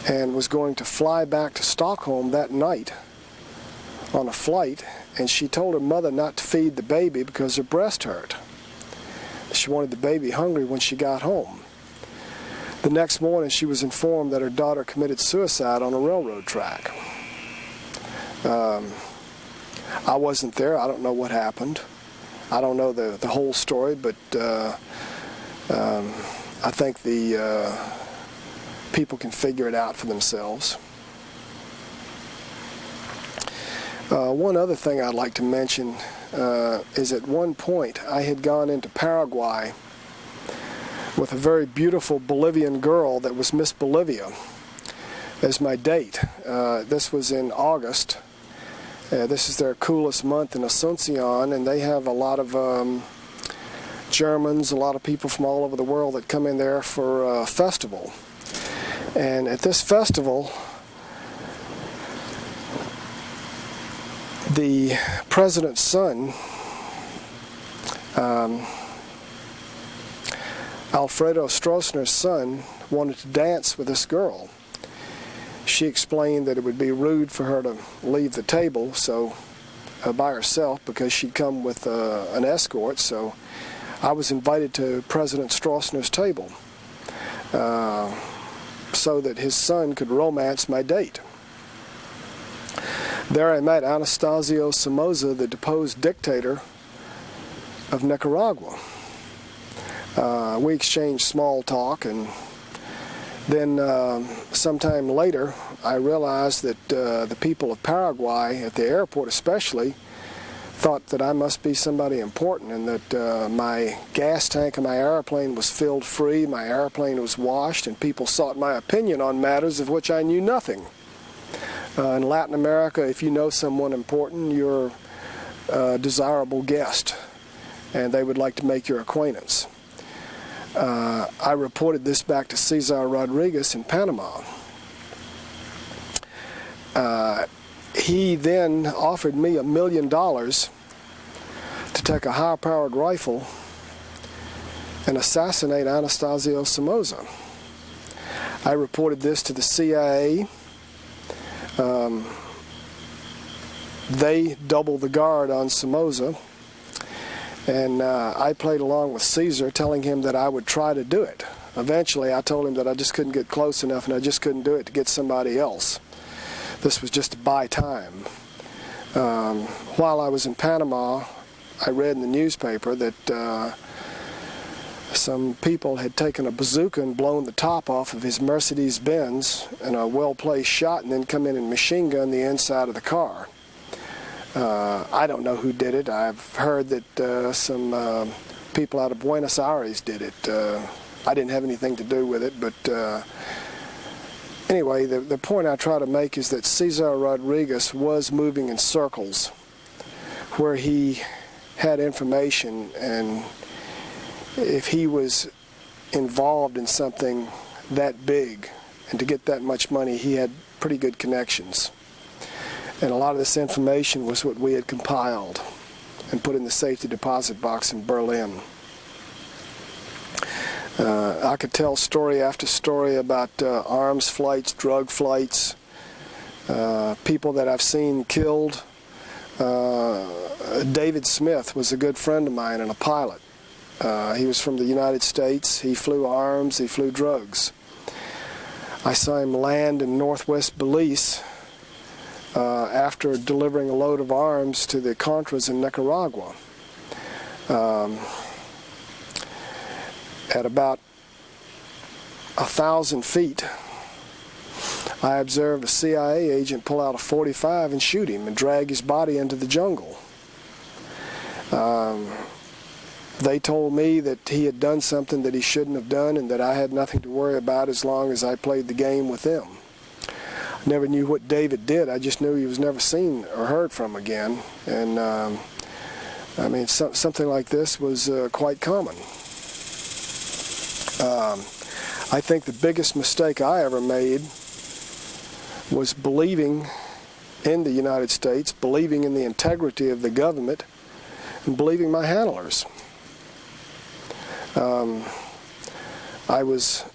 and was going to fly back to Stockholm that night on a flight, and she told her mother not to feed the baby because her breast hurt. She wanted the baby hungry when she got home. The next morning, she was informed that her daughter committed suicide on a railroad track. I wasn't there. I don't know what happened. I don't know the whole story, but I think the people can figure it out for themselves. One other thing I'd like to mention is at one point I had gone into Paraguay with a very beautiful Bolivian girl that was Miss Bolivia as my date. This was in August. This is their coolest month in Asuncion, and they have a lot of Germans, a lot of people from all over the world that come in there for a festival. And at this festival, the president's son, Alfredo Stroessner's son, wanted to dance with this girl. She explained that it would be rude for her to leave the table by herself because she'd come with an escort, so I was invited to President Stroessner's table so that his son could romance my date. There I met Anastasio Somoza, the deposed dictator of Nicaragua. We exchanged small talk, and then sometime later I realized that the people of Paraguay, at the airport especially, thought that I must be somebody important, and that my gas tank of my airplane was filled free, my airplane was washed, and people sought my opinion on matters of which I knew nothing. In Latin America, if you know someone important, you're a desirable guest, and they would like to make your acquaintance. I reported this back to Cesar Rodriguez in Panama. he then offered me $1 million to take a high-powered rifle and assassinate Anastasio Somoza. I reported this to the CIA. They doubled the guard on Somoza, and I played along with Caesar, telling him that I would try to do it. Eventually, I told him that I just couldn't get close enough, and I just couldn't do it to get somebody else. This was just to buy time. While I was in Panama, I read in the newspaper that some people had taken a bazooka and blown the top off of his Mercedes-Benz in a well-placed shot, and then come in and machine gun the inside of the car. I don't know who did it. I've heard that some people out of Buenos Aires did it. I didn't have anything to do with it, but anyway, the point I try to make is that Cesar Rodriguez was moving in circles where he had information, and if he was involved in something that big and to get that much money, he had pretty good connections. And a lot of this information was what we had compiled and put in the safety deposit box in Berlin. I could tell story after story about arms flights, drug flights, people that I've seen killed. David Smith was a good friend of mine and a pilot. He was from the United States. He flew arms, he flew drugs. I saw him land in northwest Belize after delivering a load of arms to the Contras in Nicaragua. At about 1,000 feet, I observed a CIA agent pull out a .45 and shoot him and drag his body into the jungle. They told me that he had done something that he shouldn't have done and that I had nothing to worry about as long as I played the game with them. I never knew what David did. I just knew he was never seen or heard from again. And I mean, something like this was quite common. I think the biggest mistake I ever made was believing in the United States, believing in the integrity of the government, and believing my handlers. I was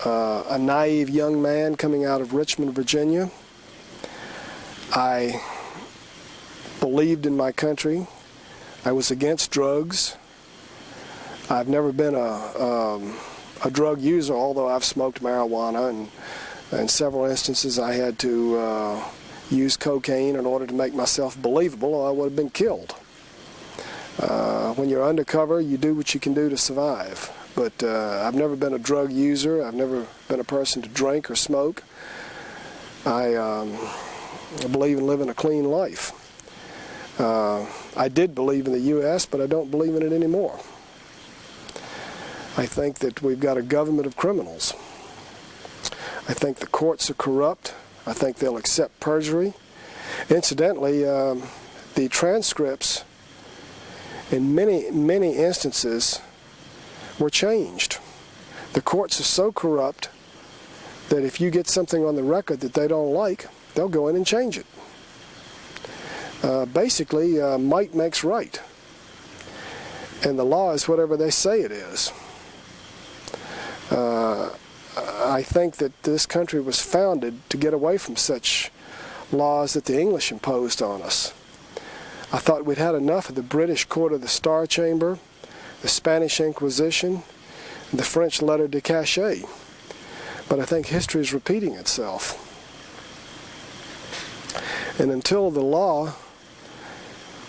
a naive young man coming out of Richmond, Virginia. I believed in my country. I was against drugs. I've never been a drug user, although I've smoked marijuana, and in several instances I had to use cocaine in order to make myself believable, or I would have been killed. When you're undercover, you do what you can do to survive. But I've never been a drug user. I've never been a person to drink or smoke. I believe in living a clean life. I did believe in the U.S., but I don't believe in it anymore. I think that we've got a government of criminals. I think the courts are corrupt. I think they'll accept perjury. Incidentally, the transcripts in many instances were changed. The courts are so corrupt that if you get something on the record that they don't like, they'll go in and change it. Basically, might makes right. And the law is whatever they say it is. I think that this country was founded to get away from such laws that the English imposed on us. I thought we'd had enough of the British Court of the Star Chamber, the Spanish Inquisition, and the French Lettre de Cachet. But I think history is repeating itself. And until the law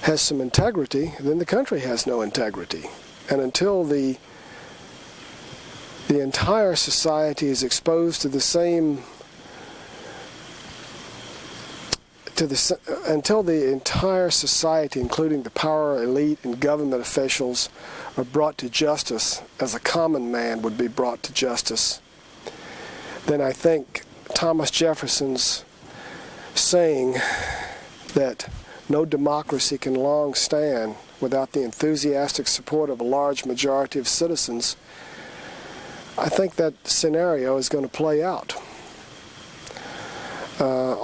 has some integrity, then the country has no integrity. And until the entire society is exposed to the same, until the entire society, including the power elite and government officials, are brought to justice as a common man would be brought to justice, then I think Thomas Jefferson's saying that no democracy can long stand without the enthusiastic support of a large majority of citizens, I think that scenario is going to play out.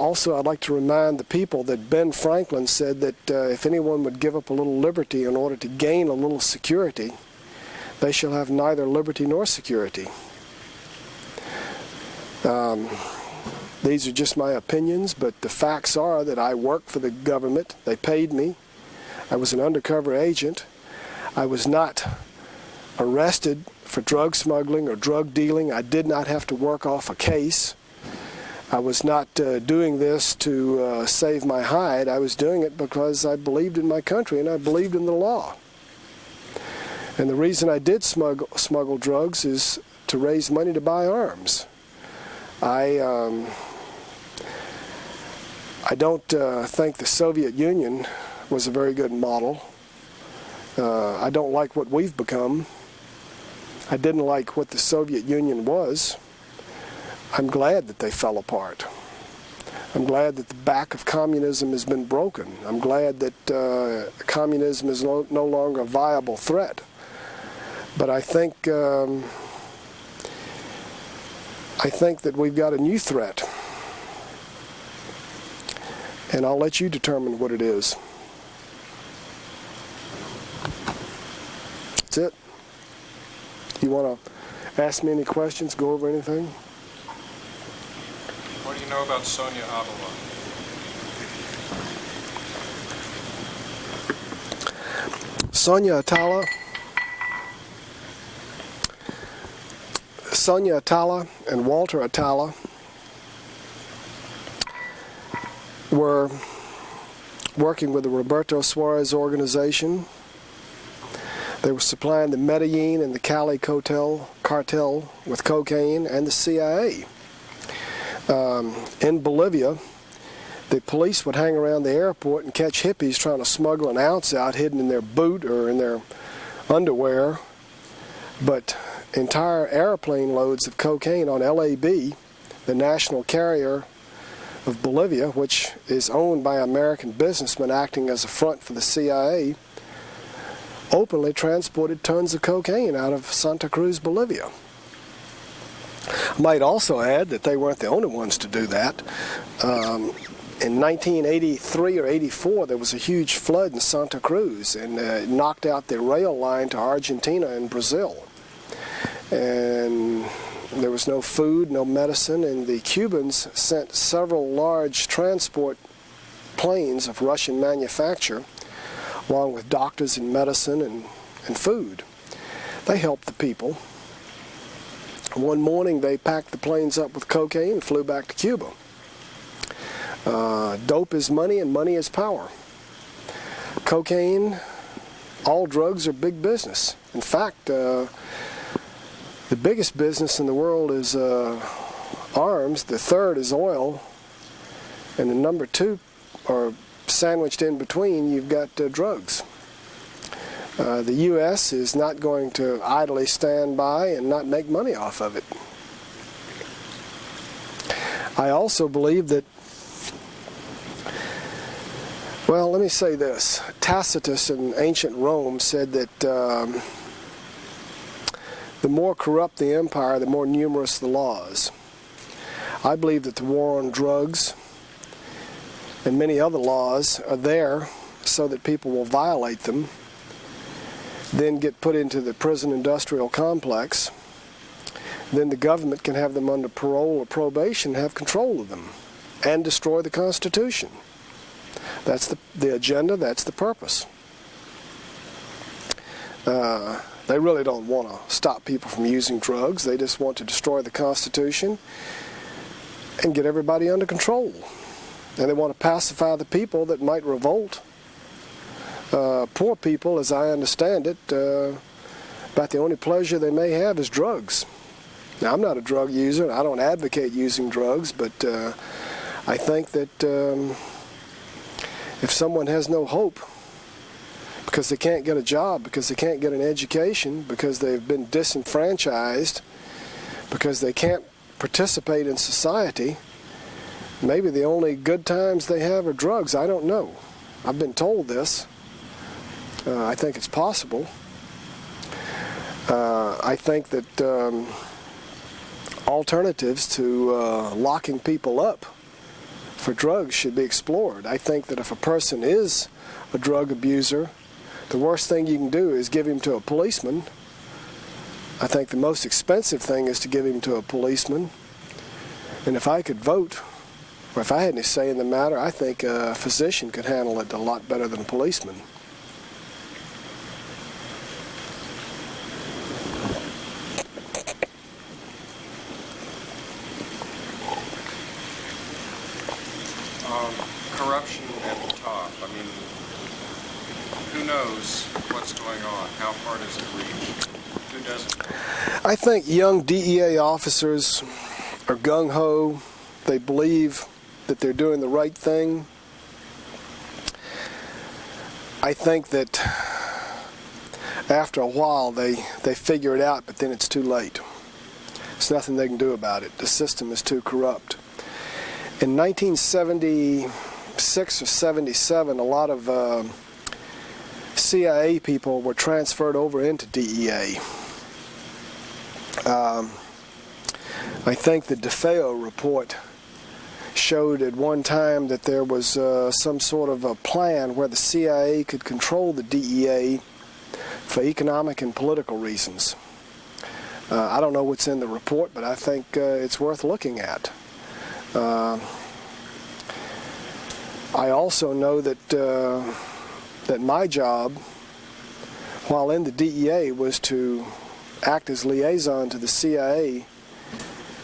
Also, I'd like to remind the people that Ben Franklin said that if anyone would give up a little liberty in order to gain a little security, they shall have neither liberty nor security. These are just my opinions, but the facts are that I worked for the government. They paid me. I was an undercover agent. I was not arrested for drug smuggling or drug dealing. I did not have to work off a case. I was not doing this to save my hide. I was doing it because I believed in my country and I believed in the law. And the reason I did smuggle drugs is to raise money to buy arms. I don't think the Soviet Union was a very good model. I don't like what we've become. I didn't like what the Soviet Union was. I'm glad that they fell apart. I'm glad that the back of communism has been broken. I'm glad that communism is no longer a viable threat. But I think that we've got a new threat. And I'll let you determine what it is. That's it. You want to ask me any questions, go over anything? What do you know about Sonia Avila? Sonia Atala and Walter Atala were working with the Roberto Suarez organization. They were supplying the Medellin and the Cali cartel with cocaine and the CIA. In Bolivia, the police would hang around the airport and catch hippies trying to smuggle an ounce out hidden in their boot or in their underwear. But entire airplane loads of cocaine on LAB, the national carrier of Bolivia, which is owned by American businessmen acting as a front for the CIA, openly transported tons of cocaine out of Santa Cruz, Bolivia. I might also add that they weren't the only ones to do that. In 1983 or 84, there was a huge flood in Santa Cruz, and it knocked out the rail line to Argentina and Brazil. And there was no food, no medicine, and the Cubans sent several large transport planes of Russian manufacture, along with doctors and medicine and food. They helped the people. One morning they packed the planes up with cocaine and flew back to Cuba. Dope is money and money is power. Cocaine, all drugs are big business. In fact, the biggest business in the world is arms, the third is oil, and the number two, or sandwiched in between, you've got drugs. The U.S. is not going to idly stand by and not make money off of it. I also believe that, well, let me say this. Tacitus in ancient Rome said that the more corrupt the empire, the more numerous the laws. I believe that the war on drugs and many other laws are there so that people will violate them, then get put into the prison industrial complex. Then the government can have them under parole or probation, have control of them, and destroy the Constitution. That's the agenda, that's the purpose. They really don't want to stop people from using drugs. They just want to destroy the Constitution and get everybody under control. And they want to pacify the people that might revolt. Poor people, as I understand it, about the only pleasure they may have is drugs. Now, I'm not a drug user, and I don't advocate using drugs, but I think that if someone has no hope because they can't get a job, because they can't get an education, because they've been disenfranchised, because they can't participate in society, maybe the only good times they have are drugs. I don't know. I've been told this. I think it's possible. I think that alternatives to locking people up for drugs should be explored. I think that if a person is a drug abuser, the worst thing you can do is give him to a policeman. I think the most expensive thing is to give him to a policeman. And if I could vote, or if I had any say in the matter, I think a physician could handle it a lot better than a policeman. Corruption at the top. I mean, who knows what's going on? How far does it reach? Who doesn't? I think young DEA officers are gung-ho. They believe that they're doing the right thing. I think that after a while they figure it out, but then it's too late. There's nothing they can do about it. The system is too corrupt. In 1976 or 77, a lot of CIA people were transferred over into DEA. I think the DeFeo report showed at one time that there was some sort of a plan where the CIA could control the DEA for economic and political reasons. I don't know what's in the report, but I think it's worth looking at. I also know that that my job, while in the DEA, was to act as liaison to the CIA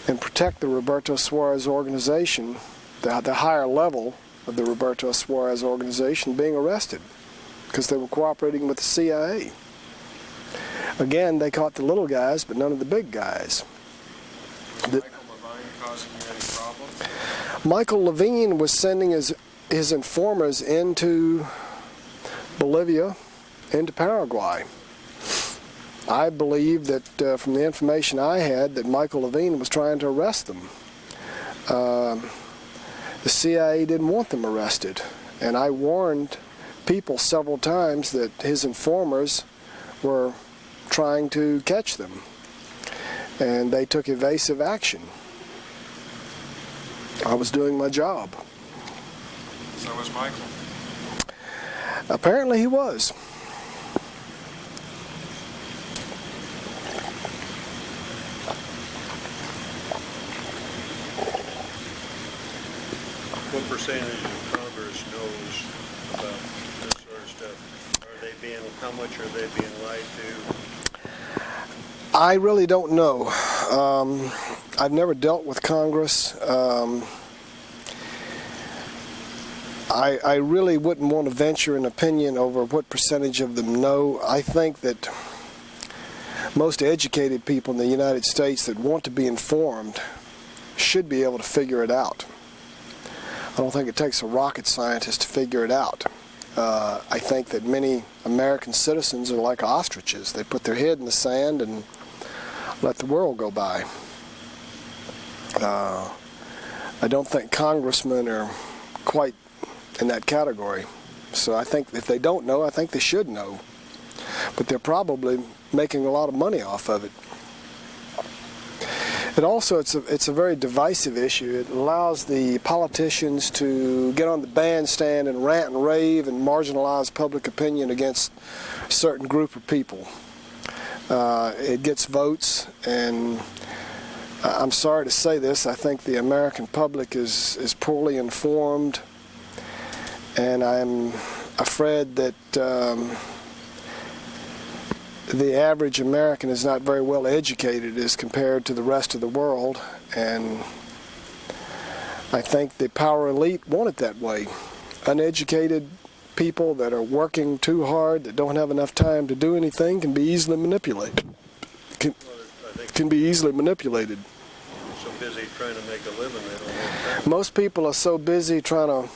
and protect the Roberto Suarez organization, the higher level of the Roberto Suarez organization, being arrested because they were cooperating with the CIA. Again, they caught the little guys, but none of the big guys. Causing you any problems? Michael Levine was sending his informers into Bolivia, into Paraguay. I believe that from the information I had that Michael Levine was trying to arrest them. The CIA didn't want them arrested, and I warned people several times that his informers were trying to catch them, and they took evasive action. I was doing my job. So was Michael. Apparently he was. What percentage of Congress knows about this sort of stuff? How much are they being lied to? I really don't know. I've never dealt with Congress. I really wouldn't want to venture an opinion over what percentage of them know. I think that most educated people in the United States that want to be informed should be able to figure it out. I don't think it takes a rocket scientist to figure it out. I think that many American citizens are like ostriches. They put their head in the sand and let the world go by. I don't think congressmen are quite in that category. So I think if they don't know, I think they should know. But they're probably making a lot of money off of it. And also, it's a very divisive issue. It allows the politicians to get on the bandstand and rant and rave and marginalize public opinion against a certain group of people. It gets votes, and I'm sorry to say this, I think the American public is poorly informed, and I'm afraid that the average American is not very well educated as compared to the rest of the world, and I think the power elite want it that way. Uneducated people that are working too hard, that don't have enough time to do anything, can be easily manipulated. Can be easily manipulated. So busy trying to make a living, they don't have time. Most people are so busy trying to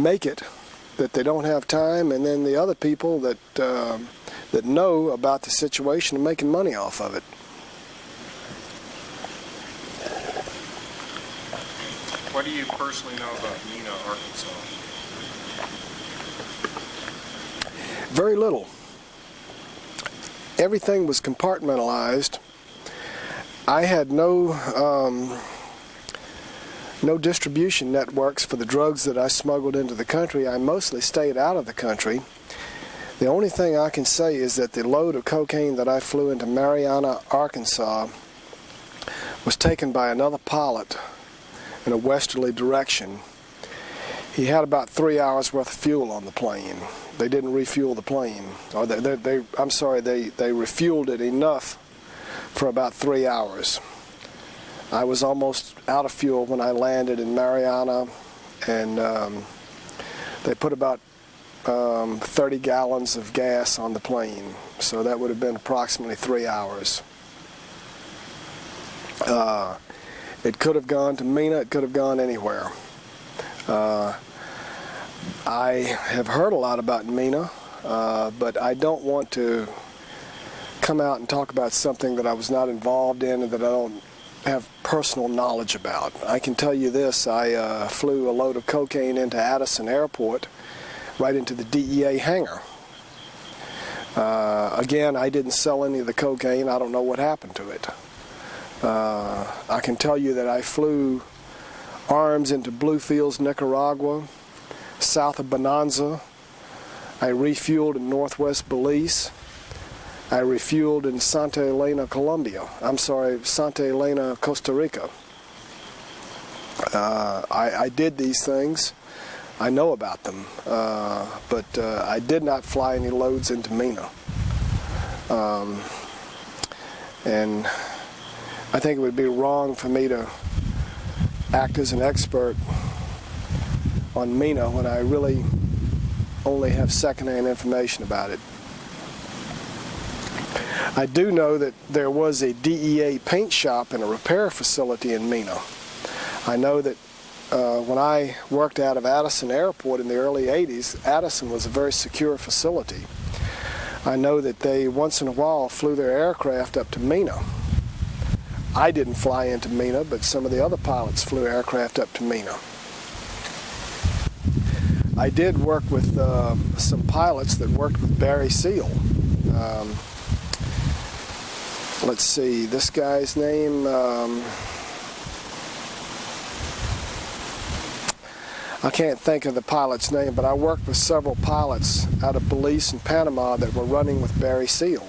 make it that they don't have time, and then the other people that know about the situation are making money off of it. What do you personally know about Neenah, Arkansas? Very little. Everything was compartmentalized. I had no no distribution networks for the drugs that I smuggled into the country. I mostly stayed out of the country. The only thing I can say is that the load of cocaine that I flew into Marianna, Arkansas, was taken by another pilot in a westerly direction. He had about 3 hours worth of fuel on the plane. They didn't refuel the plane, or they refueled it enough for about 3 hours. I was almost out of fuel when I landed in Marianna, and they put about 30 gallons of gas on the plane, so that would have been approximately 3 hours. It could have gone to Mena, it could have gone anywhere. I have heard a lot about Mena, but I don't want to come out and talk about something that I was not involved in and that I don't have personal knowledge about. I can tell you this, I flew a load of cocaine into Addison Airport, right into the DEA hangar. Again, I didn't sell any of the cocaine. I don't know what happened to it. I can tell you that I flew arms into Bluefields, Nicaragua, south of Bonanza. I refueled in northwest Belize. I refueled in Santa Elena, Santa Elena, Costa Rica. I did these things. I know about them, but I did not fly any loads into Mena. And I think it would be wrong for me to act as an expert on Mena when I really only have secondhand information about it. I do know that there was a DEA paint shop and a repair facility in Mena. I know that when I worked out of Addison Airport in the early 80s, Addison was a very secure facility. I know that they once in a while flew their aircraft up to Mena. I didn't fly into Mena, but some of the other pilots flew aircraft up to Mena. I did work with some pilots that worked with Barry Seal. Let's see, this guy's name, I can't think of the pilot's name, but I worked with several pilots out of Belize and Panama that were running with Barry Seal.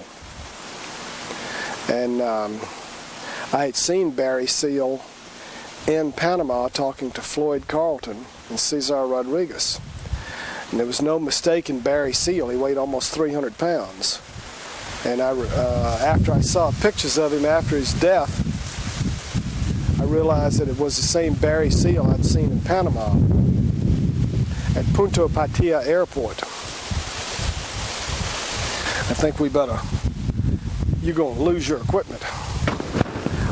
And I had seen Barry Seal in Panama talking to Floyd Carlton and Cesar Rodriguez. And there was no mistaking Barry Seal. He weighed almost 300 pounds. And after I saw pictures of him after his death, I realized that it was the same Barry Seal I'd seen in Panama at Punta Patia Airport. I think we better, you're going to lose your equipment.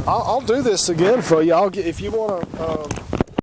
I'll do this again for you. If you want to